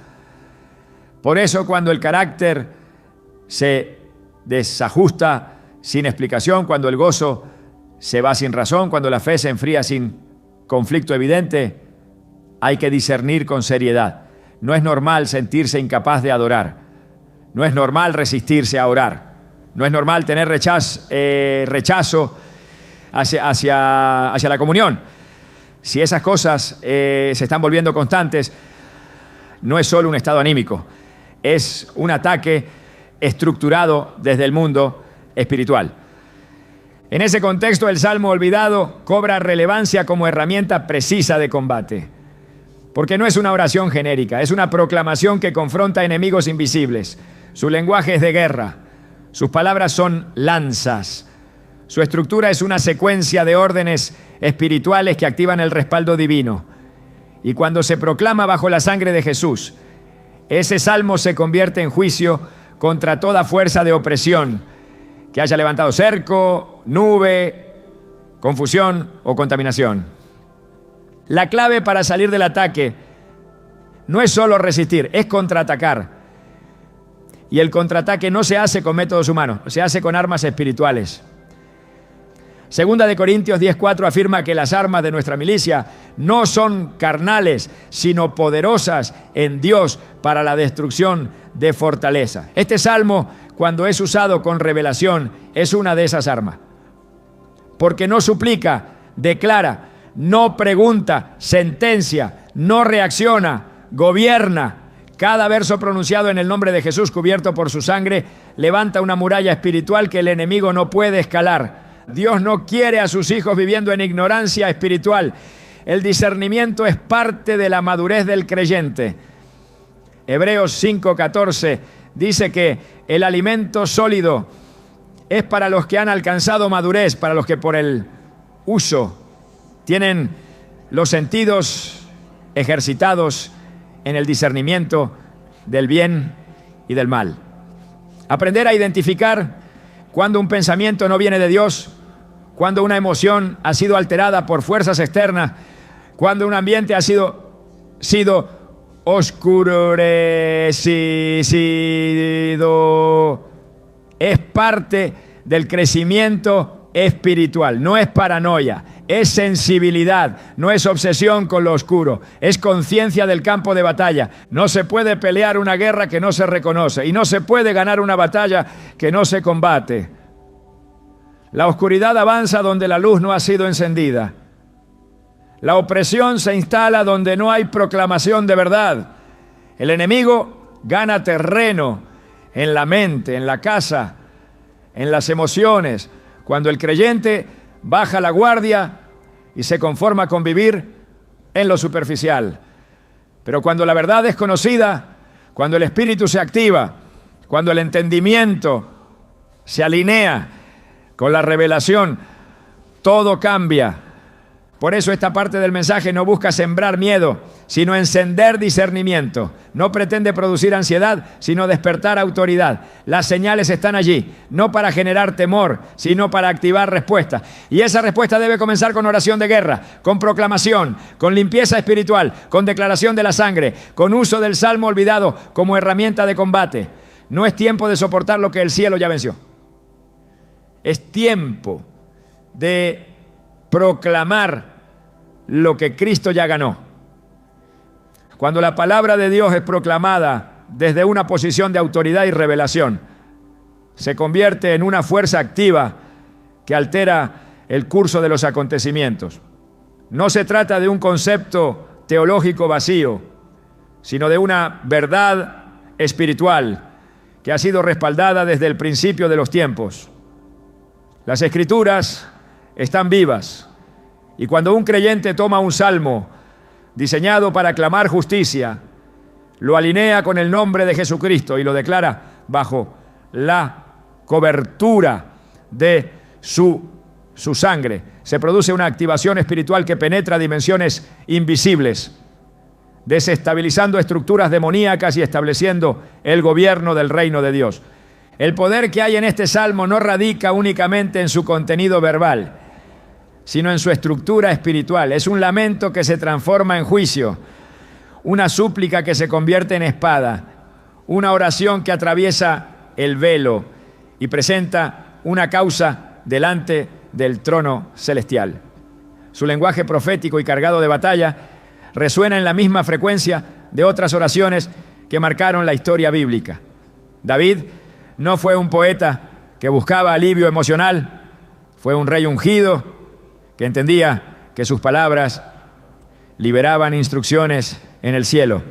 Por eso, cuando el carácter se desajusta sin explicación, cuando el gozo se va sin razón, cuando la fe se enfría sin conflicto evidente, hay que discernir con seriedad. No es normal sentirse incapaz de adorar. No es normal resistirse a orar. No es normal tener rechazo hacia la comunión. Si esas cosas se están volviendo constantes, no es solo un estado anímico, es un ataque estructurado desde el mundo espiritual. En ese contexto, el Salmo olvidado cobra relevancia como herramienta precisa de combate, porque no es una oración genérica, es una proclamación que confronta enemigos invisibles. Su lenguaje es de guerra, sus palabras son lanzas, su estructura es una secuencia de órdenes espirituales que activan el respaldo divino. Y cuando se proclama bajo la sangre de Jesús, ese salmo se convierte en juicio contra toda fuerza de opresión que haya levantado cerco, nube, confusión o contaminación. La clave para salir del ataque no es solo resistir, es contraatacar. Y el contraataque no se hace con métodos humanos, se hace con armas espirituales. Segunda de Corintios 10:4 afirma que las armas de nuestra milicia no son carnales, sino poderosas en Dios para la destrucción de fortaleza. Este salmo, cuando es usado con revelación, es una de esas armas. Porque no suplica, declara, no pregunta, sentencia, no reacciona, gobierna. Cada verso pronunciado en el nombre de Jesús, cubierto por su sangre, levanta una muralla espiritual que el enemigo no puede escalar. Dios no quiere a sus hijos viviendo en ignorancia espiritual. El discernimiento es parte de la madurez del creyente. Hebreos 5:14 dice que el alimento sólido es para los que han alcanzado madurez, para los que por el uso tienen los sentidos ejercitados en el discernimiento del bien y del mal. Aprender a identificar cuando un pensamiento no viene de Dios, cuando una emoción ha sido alterada por fuerzas externas, cuando un ambiente ha sido oscurecido, es parte del crecimiento espiritual. No es paranoia, es sensibilidad, no es obsesión con lo oscuro, es conciencia del campo de batalla. No se puede pelear una guerra que no se reconoce y no se puede ganar una batalla que no se combate. La oscuridad avanza donde la luz no ha sido encendida. La opresión se instala donde no hay proclamación de verdad. El enemigo gana terreno en la mente, en la casa, en las emociones. Cuando el creyente baja la guardia y se conforma con vivir en lo superficial. Pero cuando la verdad es conocida, cuando el espíritu se activa, cuando el entendimiento se alinea con la revelación, todo cambia. Por eso esta parte del mensaje no busca sembrar miedo, sino encender discernimiento. No pretende producir ansiedad, sino despertar autoridad. Las señales están allí, no para generar temor, sino para activar respuesta. Y esa respuesta debe comenzar con oración de guerra, con proclamación, con limpieza espiritual, con declaración de la sangre, con uso del salmo olvidado como herramienta de combate. No es tiempo de soportar lo que el cielo ya venció. Es tiempo de proclamar lo que Cristo ya ganó. Cuando la palabra de Dios es proclamada desde una posición de autoridad y revelación, se convierte en una fuerza activa que altera el curso de los acontecimientos. No se trata de un concepto teológico vacío, sino de una verdad espiritual que ha sido respaldada desde el principio de los tiempos. Las Escrituras están vivas. Y cuando un creyente toma un salmo diseñado para clamar justicia, lo alinea con el nombre de Jesucristo y lo declara bajo la cobertura de su sangre, se produce una activación espiritual que penetra dimensiones invisibles, desestabilizando estructuras demoníacas y estableciendo el gobierno del reino de Dios. El poder que hay en este salmo no radica únicamente en su contenido verbal, sino en su estructura espiritual. Es un lamento que se transforma en juicio, una súplica que se convierte en espada, una oración que atraviesa el velo y presenta una causa delante del trono celestial. Su lenguaje profético y cargado de batalla resuena en la misma frecuencia de otras oraciones que marcaron la historia bíblica. David no fue un poeta que buscaba alivio emocional, fue un rey ungido que entendía que sus palabras liberaban instrucciones en el cielo.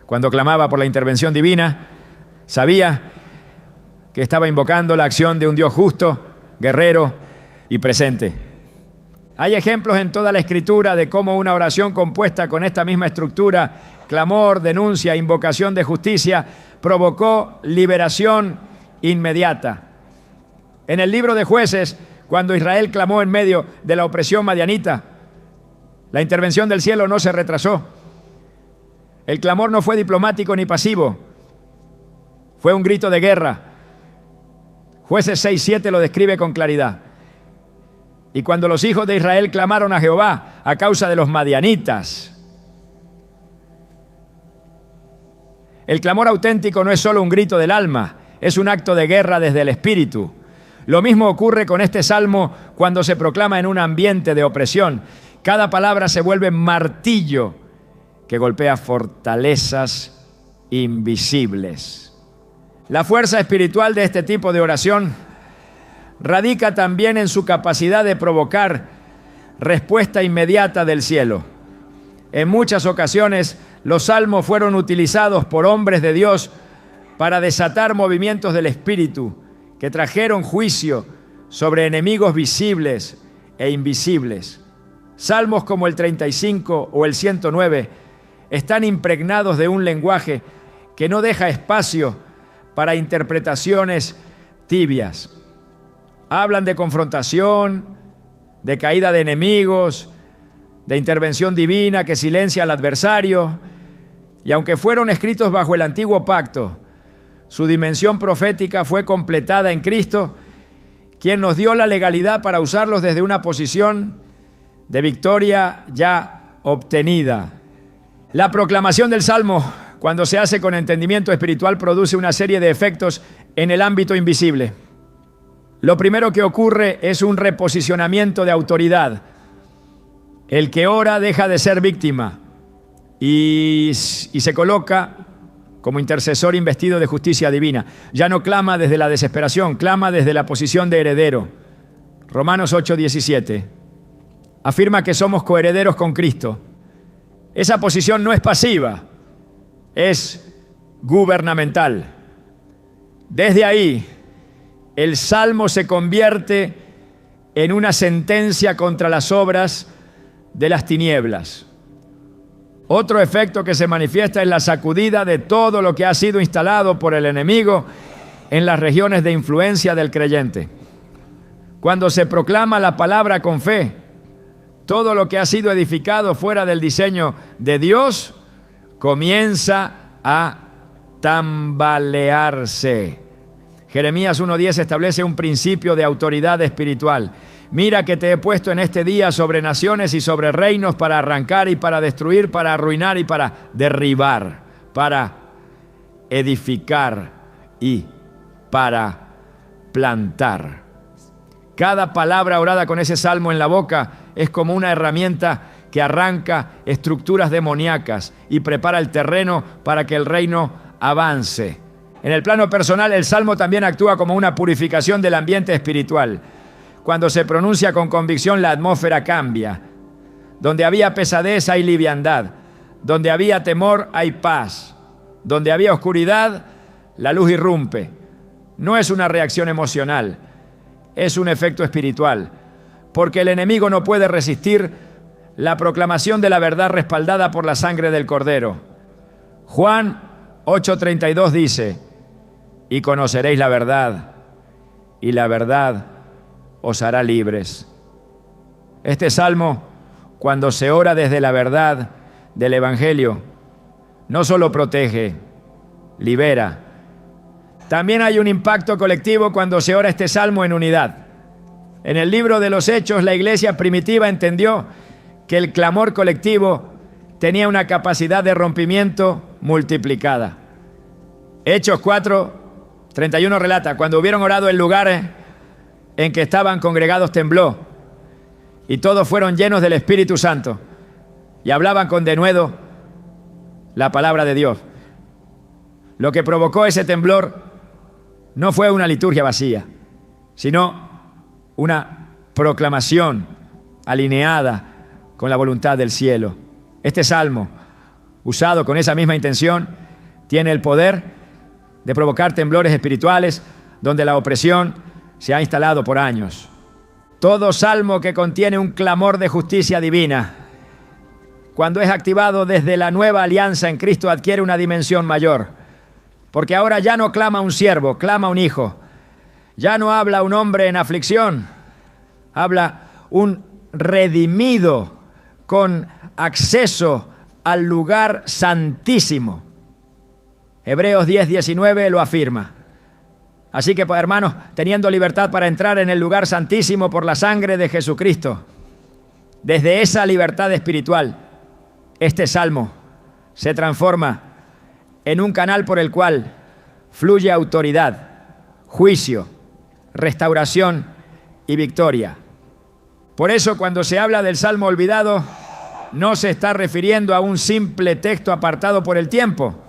Cuando clamaba por la intervención divina, sabía que estaba invocando la acción de un Dios justo, guerrero y presente. Hay ejemplos en toda la Escritura de cómo una oración compuesta con esta misma estructura, clamor, denuncia, invocación de justicia, provocó liberación inmediata. En el libro de Jueces, cuando Israel clamó en medio de la opresión madianita, la intervención del cielo no se retrasó. El clamor no fue diplomático ni pasivo, fue un grito de guerra. Jueces 6:7 lo describe con claridad. Y cuando los hijos de Israel clamaron a Jehová a causa de los madianitas, el clamor auténtico no es solo un grito del alma, es un acto de guerra desde el espíritu. Lo mismo ocurre con este salmo cuando se proclama en un ambiente de opresión. Cada palabra se vuelve martillo que golpea fortalezas invisibles. La fuerza espiritual de este tipo de oración radica también en su capacidad de provocar respuesta inmediata del cielo. En muchas ocasiones, Los salmos fueron utilizados por hombres de Dios para desatar movimientos del Espíritu que trajeron juicio sobre enemigos visibles e invisibles. Salmos como el 35 o el 109 están impregnados de un lenguaje que no deja espacio para interpretaciones tibias. Hablan de confrontación, de caída de enemigos, de intervención divina que silencia al adversario, y aunque fueron escritos bajo el antiguo pacto, su dimensión profética fue completada en Cristo, quien nos dio la legalidad para usarlos desde una posición de victoria ya obtenida. La proclamación del Salmo, cuando se hace con entendimiento espiritual, produce una serie de efectos en el ámbito invisible. Lo primero que ocurre es un reposicionamiento de autoridad. El que ora deja de ser víctima y se coloca como intercesor investido de justicia divina. Ya no clama desde la desesperación, clama desde la posición de heredero. Romanos 8:17 afirma que somos coherederos con Cristo. Esa posición no es pasiva, es gubernamental. Desde ahí, el Salmo se convierte en una sentencia contra las obras de las tinieblas. Otro efecto que se manifiesta es la sacudida de todo lo que ha sido instalado por el enemigo en las regiones de influencia del creyente. Cuando se proclama la palabra con fe, todo lo que ha sido edificado fuera del diseño de Dios comienza a tambalearse. Jeremías 1:10 establece un principio de autoridad espiritual. Mira que te he puesto en este día sobre naciones y sobre reinos para arrancar y para destruir, para arruinar y para derribar, para edificar y para plantar. Cada palabra orada con ese salmo en la boca es como una herramienta que arranca estructuras demoníacas y prepara el terreno para que el reino avance. En el plano personal, el salmo también actúa como una purificación del ambiente espiritual. Cuando se pronuncia con convicción, la atmósfera cambia. Donde había pesadez hay liviandad. Donde había temor hay paz. Donde había oscuridad, la luz irrumpe. No es una reacción emocional, es un efecto espiritual. Porque el enemigo no puede resistir la proclamación de la verdad respaldada por la sangre del Cordero. Juan 8:32 dice: y conoceréis la verdad, y la verdad os hará libres. Este salmo, cuando se ora desde la verdad del Evangelio, no solo protege, libera. También hay un impacto colectivo cuando se ora este salmo en unidad. En el libro de los Hechos, la iglesia primitiva entendió que el clamor colectivo tenía una capacidad de rompimiento multiplicada. Hechos 4:31 relata: cuando hubieron orado en lugares en que estaban congregados tembló, y todos fueron llenos del Espíritu Santo y hablaban con denuedo la palabra de Dios. Lo que provocó ese temblor no fue una liturgia vacía, sino una proclamación alineada con la voluntad del cielo. Este salmo, usado con esa misma intención, tiene el poder de provocar temblores espirituales donde la opresión se ha instalado por años. Todo salmo que contiene un clamor de justicia divina, cuando es activado desde la nueva alianza en Cristo, adquiere una dimensión mayor. Porque ahora ya no clama un siervo, clama un hijo. Ya no habla un hombre en aflicción, habla un redimido con acceso al lugar santísimo. Hebreos 10:19 lo afirma. Así que, hermanos, teniendo libertad para entrar en el lugar santísimo por la sangre de Jesucristo, desde esa libertad espiritual, este salmo se transforma en un canal por el cual fluye autoridad, juicio, restauración y victoria. Por eso, cuando se habla del salmo olvidado, no se está refiriendo a un simple texto apartado por el tiempo.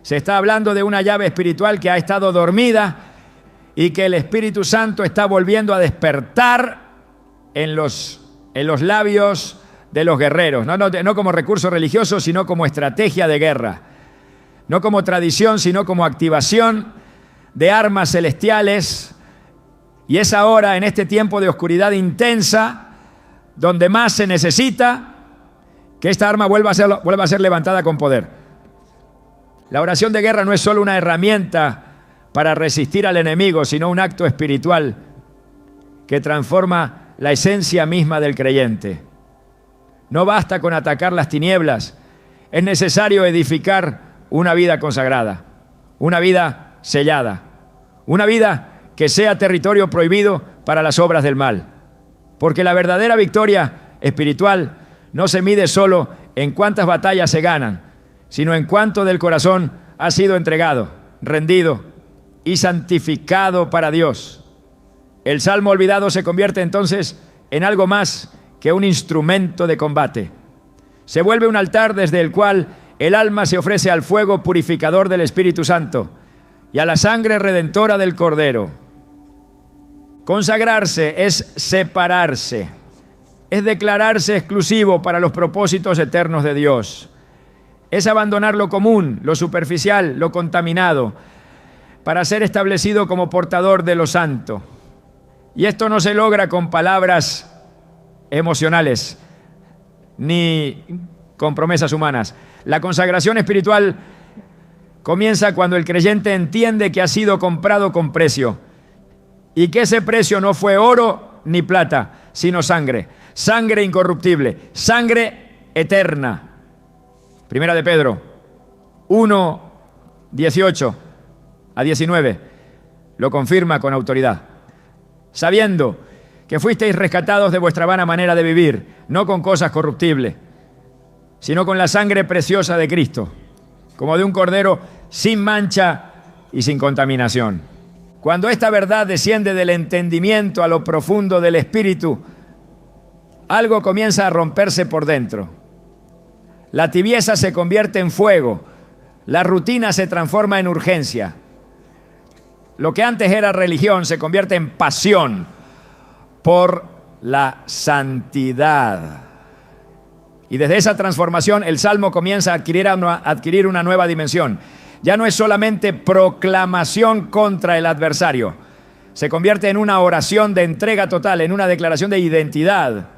Se está hablando de una llave espiritual que ha estado dormida y que el Espíritu Santo está volviendo a despertar en los labios de los guerreros, no como recurso religioso, sino como estrategia de guerra, no como tradición, sino como activación de armas celestiales. Y es ahora, en este tiempo de oscuridad intensa, donde más se necesita que esta arma vuelva a ser levantada con poder. La oración de guerra no es solo una herramienta para resistir al enemigo, sino un acto espiritual que transforma la esencia misma del creyente. No basta con atacar las tinieblas, es necesario edificar una vida consagrada, una vida sellada, una vida que sea territorio prohibido para las obras del mal. Porque la verdadera victoria espiritual no se mide solo en cuántas batallas se ganan, sino en cuánto del corazón ha sido entregado, rendido y santificado para Dios. El salmo olvidado se convierte entonces en algo más que un instrumento de combate. Se vuelve un altar desde el cual el alma se ofrece al fuego purificador del Espíritu Santo y a la sangre redentora del Cordero. Consagrarse es separarse, es declararse exclusivo para los propósitos eternos de Dios. Es abandonar lo común, lo superficial, lo contaminado, para ser establecido como portador de lo santo. Y esto no se logra con palabras emocionales, ni con promesas humanas. La consagración espiritual comienza cuando el creyente entiende que ha sido comprado con precio y que ese precio no fue oro ni plata, sino sangre, sangre incorruptible, sangre eterna. Primera de Pedro 1, 18 a 19 lo confirma con autoridad. Sabiendo que fuisteis rescatados de vuestra vana manera de vivir, no con cosas corruptibles, sino con la sangre preciosa de Cristo, como de un cordero sin mancha y sin contaminación. Cuando esta verdad desciende del entendimiento a lo profundo del espíritu, algo comienza a romperse por dentro. La tibieza se convierte en fuego, la rutina se transforma en urgencia. Lo que antes era religión se convierte en pasión por la santidad. Y desde esa transformación el Salmo comienza a adquirir una nueva dimensión. Ya no es solamente proclamación contra el adversario, se convierte en una oración de entrega total, en una declaración de identidad,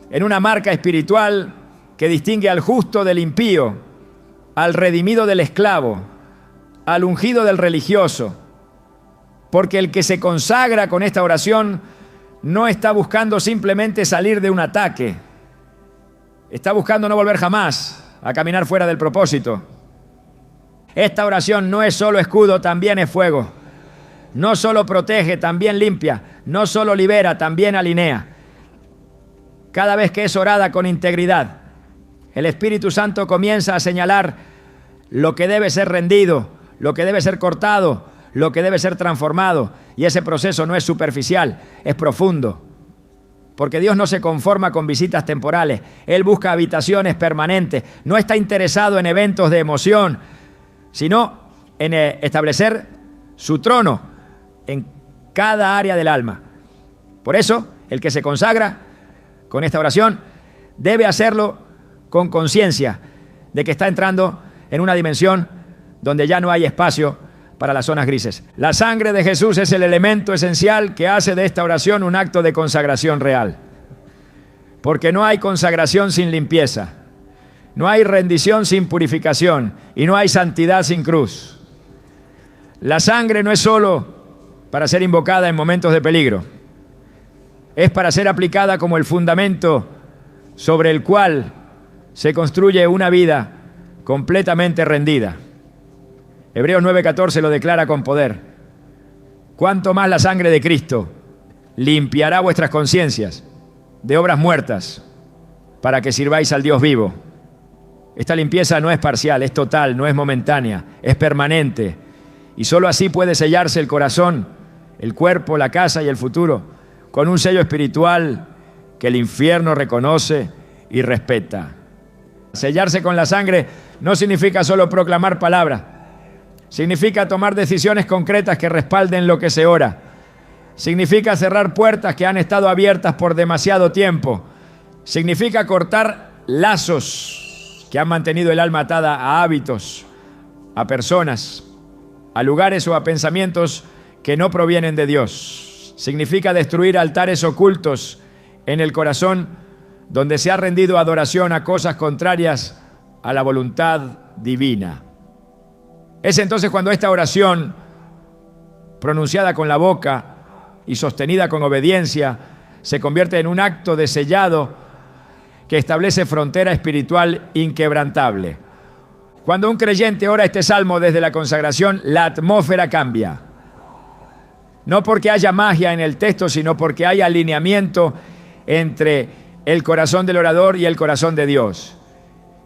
en una marca espiritual que distingue al justo del impío, al redimido del esclavo, al ungido del religioso. Porque el que se consagra con esta oración no está buscando simplemente salir de un ataque, está buscando no volver jamás a caminar fuera del propósito. Esta oración no es solo escudo, también es fuego. No solo protege, también limpia. No solo libera, también alinea. Cada vez que es orada con integridad, el Espíritu Santo comienza a señalar lo que debe ser rendido, lo que debe ser cortado, lo que debe ser transformado. Y ese proceso no es superficial, es profundo. Porque Dios no se conforma con visitas temporales. Él busca habitaciones permanentes. No está interesado en eventos de emoción, sino en establecer su trono en cada área del alma. Por eso, el que se consagra con esta oración debe hacerlo con conciencia de que está entrando en una dimensión donde ya no hay espacio para las zonas grises. La sangre de Jesús es el elemento esencial que hace de esta oración un acto de consagración real. Porque no hay consagración sin limpieza, no hay rendición sin purificación y no hay santidad sin cruz. La sangre no es solo para ser invocada en momentos de peligro, es para ser aplicada como el fundamento sobre el cual se construye una vida completamente rendida. Hebreos 9:14 lo declara con poder. Cuanto más la sangre de Cristo limpiará vuestras conciencias de obras muertas para que sirváis al Dios vivo. Esta limpieza no es parcial, es total, no es momentánea, es permanente. Y solo así puede sellarse el corazón, el cuerpo, la casa y el futuro con un sello espiritual que el infierno reconoce y respeta. Sellarse con la sangre no significa solo proclamar palabras. Significa tomar decisiones concretas que respalden lo que se ora. Significa cerrar puertas que han estado abiertas por demasiado tiempo Significa cortar lazos que han mantenido el alma atada a hábitos, a personas, a lugares o a pensamientos que no provienen de Dios. Significa destruir altares ocultos en el corazón donde se ha rendido adoración a cosas contrarias a la voluntad divina. Es entonces cuando esta oración, pronunciada con la boca y sostenida con obediencia, se convierte en un acto de sellado que establece frontera espiritual inquebrantable. Cuando un creyente ora este salmo desde la consagración, la atmósfera cambia. No porque haya magia en el texto, sino porque hay alineamiento entre el corazón del orador y el corazón de Dios.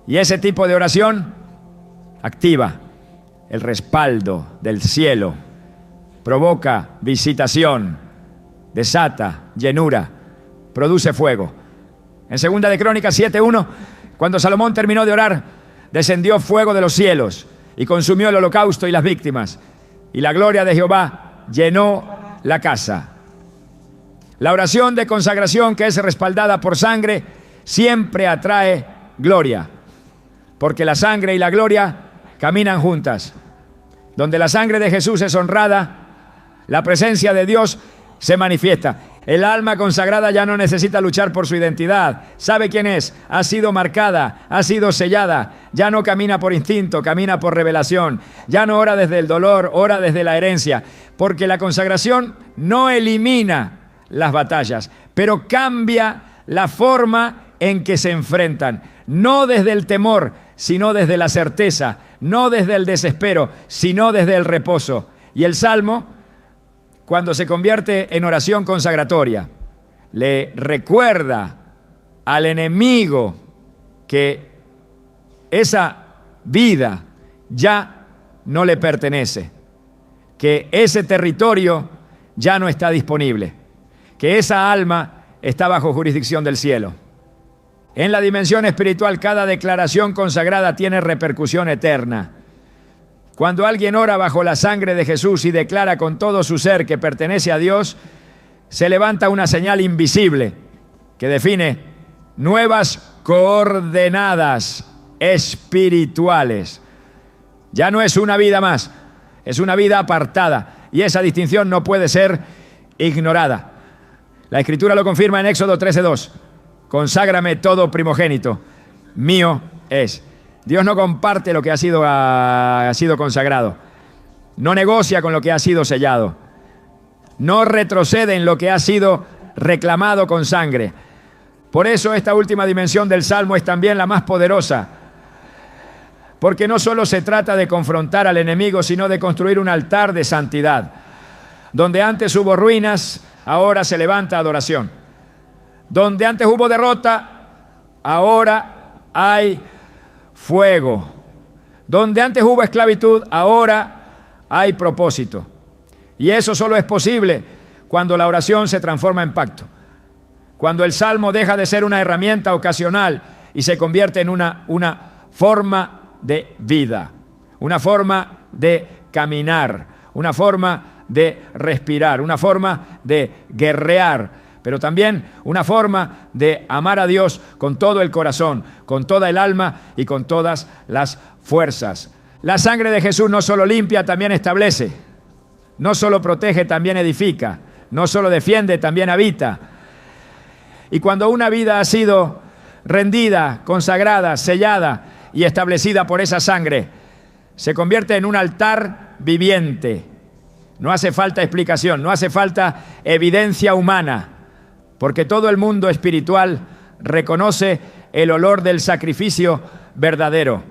Y ese tipo de oración activa el respaldo del cielo, provoca visitación, desata llenura, produce fuego. En 2 de Crónicas 7:1, cuando Salomón terminó de orar, descendió fuego de los cielos y consumió el holocausto y las víctimas, y la gloria de Jehová llenó la casa. La oración de consagración, que es respaldada por sangre, siempre atrae gloria, porque la sangre y la gloria caminan juntas. Donde la sangre de Jesús es honrada, la presencia de Dios se manifiesta. El alma consagrada ya no necesita luchar por su identidad. Sabe quién es, ha sido marcada, ha sido sellada. Ya no camina por instinto, camina por revelación. Ya no ora desde el dolor, ora desde la herencia. Porque la consagración no elimina las batallas, pero cambia la forma en que se enfrentan. No desde el temor, sino desde la certeza. No desde el desespero, sino desde el reposo. Y el Salmo, cuando se convierte en oración consagratoria, le recuerda al enemigo que esa vida ya no le pertenece, que ese territorio ya no está disponible, que esa alma está bajo jurisdicción del cielo. En la dimensión espiritual, cada declaración consagrada tiene repercusión eterna. Cuando alguien ora bajo la sangre de Jesús y declara con todo su ser que pertenece a Dios, se levanta una señal invisible que define nuevas coordenadas espirituales. Ya no es una vida más, es una vida apartada, y esa distinción no puede ser ignorada. La Escritura lo confirma en Éxodo 13:2. Conságrame todo primogénito, mío es. Dios no comparte lo que ha sido consagrado. No negocia con lo que ha sido sellado. No retrocede en lo que ha sido reclamado con sangre. Por eso esta última dimensión del Salmo es también la más poderosa. Porque no solo se trata de confrontar al enemigo, sino de construir un altar de santidad. Donde antes hubo ruinas, ahora se levanta adoración. Donde antes hubo derrota, ahora hay fuego. Donde antes hubo esclavitud, ahora hay propósito. Y eso solo es posible cuando la oración se transforma en pacto. Cuando el salmo deja de ser una herramienta ocasional y se convierte en una forma de vida, una forma de caminar, una forma de respirar, una forma de guerrear, pero también una forma de amar a Dios con todo el corazón, con toda el alma y con todas las fuerzas. La sangre de Jesús no solo limpia, también establece. No solo protege, también edifica. No solo defiende, también habita. Y cuando una vida ha sido rendida, consagrada, sellada y establecida por esa sangre, se convierte en un altar viviente. No hace falta explicación, no hace falta evidencia humana, porque todo el mundo espiritual reconoce el olor del sacrificio verdadero.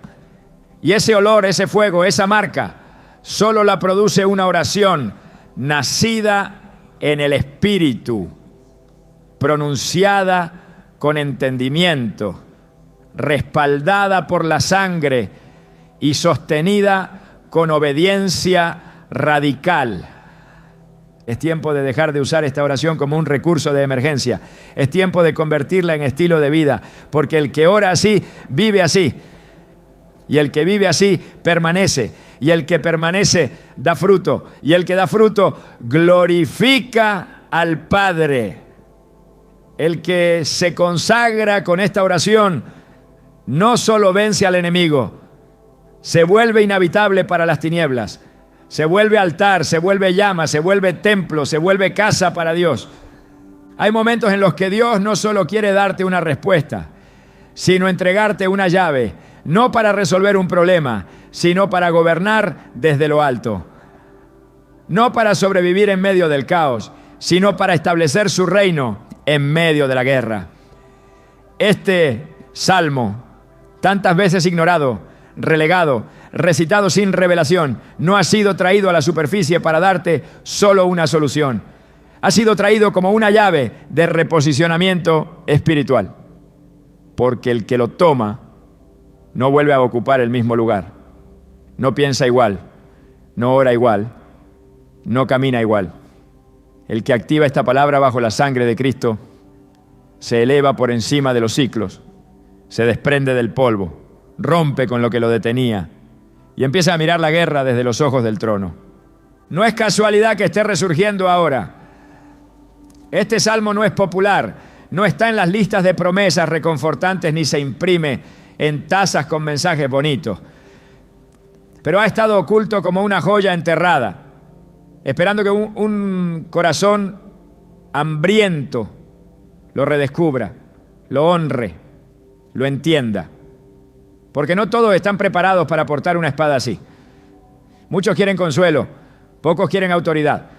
Y ese olor, ese fuego, esa marca, solo la produce una oración nacida en el Espíritu, pronunciada con entendimiento, respaldada por la sangre y sostenida con obediencia radical. Es tiempo de dejar de usar esta oración como un recurso de emergencia. Es tiempo de convertirla en estilo de vida, porque el que ora así, vive así. Y el que vive así, permanece. Y el que permanece, da fruto. Y el que da fruto, glorifica al Padre. El que se consagra con esta oración no solo vence al enemigo, se vuelve inhabitable para las tinieblas, se vuelve altar, se vuelve llama, se vuelve templo, se vuelve casa para Dios. Hay momentos en los que Dios no solo quiere darte una respuesta, sino entregarte una llave, no para resolver un problema, sino para gobernar desde lo alto. No para sobrevivir en medio del caos, sino para establecer su reino en medio de la guerra. Este salmo, tantas veces ignorado, relegado, recitado sin revelación, no ha sido traído a la superficie para darte solo una solución. Ha sido traído como una llave de reposicionamiento espiritual. Porque el que lo toma no vuelve a ocupar el mismo lugar. No piensa igual, no ora igual, no camina igual. El que activa esta palabra bajo la sangre de Cristo se eleva por encima de los ciclos, se desprende del polvo, rompe con lo que lo detenía y empieza a mirar la guerra desde los ojos del trono. No es casualidad que esté resurgiendo ahora. Este salmo no es popular, no está en las listas de promesas reconfortantes ni se imprime en tazas con mensajes bonitos, pero ha estado oculto como una joya enterrada, esperando que un corazón hambriento lo redescubra, lo honre, lo entienda. Porque no todos están preparados para portar una espada así. Muchos quieren consuelo, pocos quieren autoridad,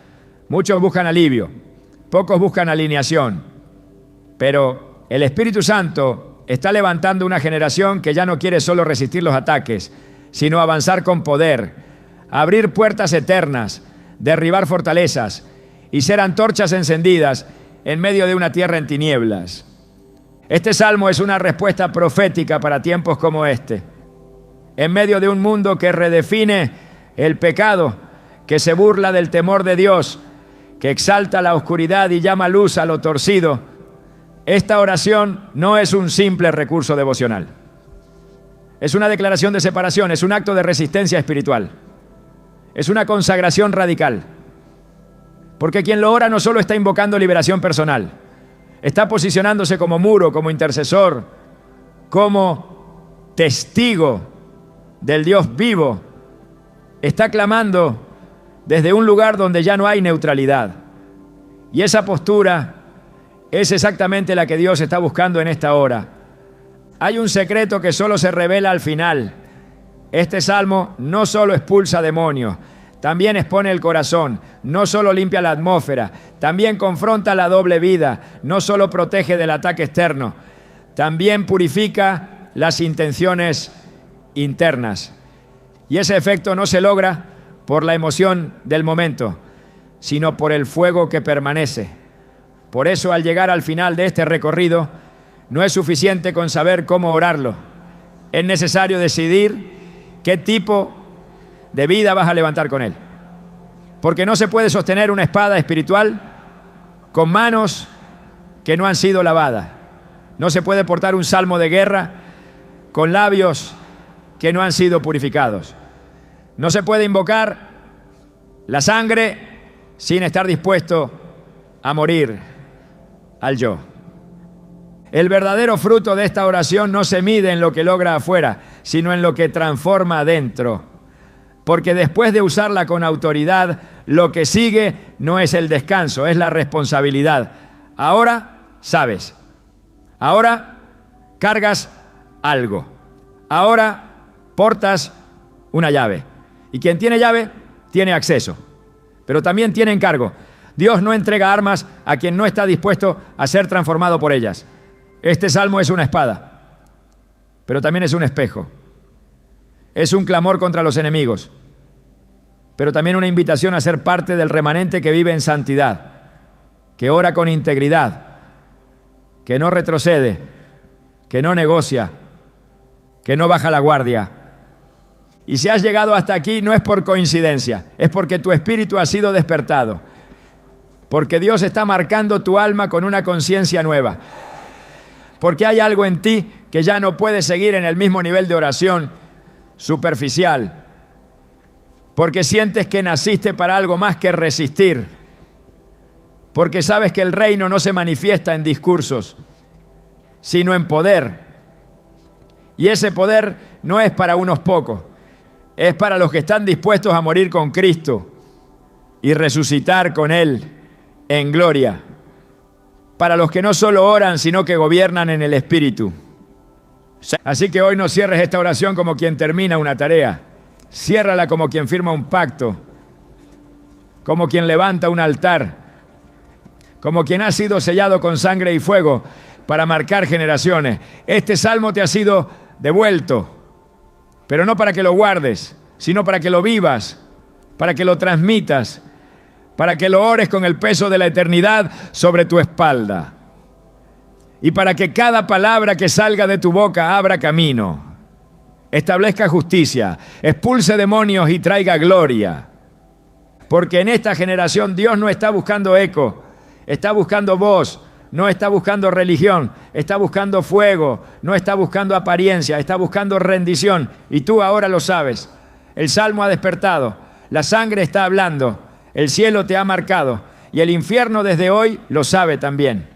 muchos buscan alivio, pocos buscan alineación. Pero el Espíritu Santo está levantando una generación que ya no quiere solo resistir los ataques, sino avanzar con poder, abrir puertas eternas, derribar fortalezas y ser antorchas encendidas en medio de una tierra en tinieblas. Este salmo es una respuesta profética para tiempos como este. En medio de un mundo que redefine el pecado, que se burla del temor de Dios, que exalta la oscuridad y llama luz a lo torcido, esta oración no es un simple recurso devocional. Es una declaración de separación, es un acto de resistencia espiritual. Es una consagración radical. Porque quien lo ora no solo está invocando liberación personal, está posicionándose como muro, como intercesor, como testigo del Dios vivo. Está clamando desde un lugar donde ya no hay neutralidad. Y esa postura es exactamente la que Dios está buscando en esta hora. Hay un secreto que solo se revela al final. Este salmo no solo expulsa demonios, también expone el corazón, no solo limpia la atmósfera, también confronta la doble vida, no solo protege del ataque externo, también purifica las intenciones internas. Y ese efecto no se logra por la emoción del momento, sino por el fuego que permanece. Por eso, al llegar al final de este recorrido, no es suficiente con saber cómo orarlo. Es necesario decidir qué tipo de vida vas a levantar con él. Porque no se puede sostener una espada espiritual con manos que no han sido lavadas. No se puede portar un salmo de guerra con labios que no han sido purificados. No se puede invocar la sangre sin estar dispuesto a morir al yo. El verdadero fruto de esta oración no se mide en lo que logra afuera, sino en lo que transforma adentro. Porque después de usarla con autoridad, lo que sigue no es el descanso, es la responsabilidad. Ahora sabes, ahora cargas algo, ahora portas una llave. Y quien tiene llave, tiene acceso, pero también tiene encargo. Dios no entrega armas a quien no está dispuesto a ser transformado por ellas. Este salmo es una espada, pero también es un espejo. Es un clamor contra los enemigos, pero también una invitación a ser parte del remanente que vive en santidad, que ora con integridad, que no retrocede, que no negocia, que no baja la guardia. Y si has llegado hasta aquí no es por coincidencia, es porque tu espíritu ha sido despertado, porque Dios está marcando tu alma con una conciencia nueva, porque hay algo en ti que ya no puede seguir en el mismo nivel de oración superficial, porque sientes que naciste para algo más que resistir, porque sabes que el reino no se manifiesta en discursos, sino en poder. Y ese poder no es para unos pocos, es para los que están dispuestos a morir con Cristo y resucitar con Él en gloria. Para los que no solo oran, sino que gobiernan en el Espíritu. Así que hoy no cierres esta oración como quien termina una tarea. Ciérrala como quien firma un pacto, como quien levanta un altar, como quien ha sido sellado con sangre y fuego para marcar generaciones. Este salmo te ha sido devuelto, pero no para que lo guardes, sino para que lo vivas, para que lo transmitas, para que lo ores con el peso de la eternidad sobre tu espalda. Y para que cada palabra que salga de tu boca abra camino, establezca justicia, expulse demonios y traiga gloria. Porque en esta generación Dios no está buscando eco, está buscando voz, no está buscando religión, está buscando fuego, no está buscando apariencia, está buscando rendición. Y tú ahora lo sabes. El salmo ha despertado, la sangre está hablando, el cielo te ha marcado y el infierno desde hoy lo sabe también.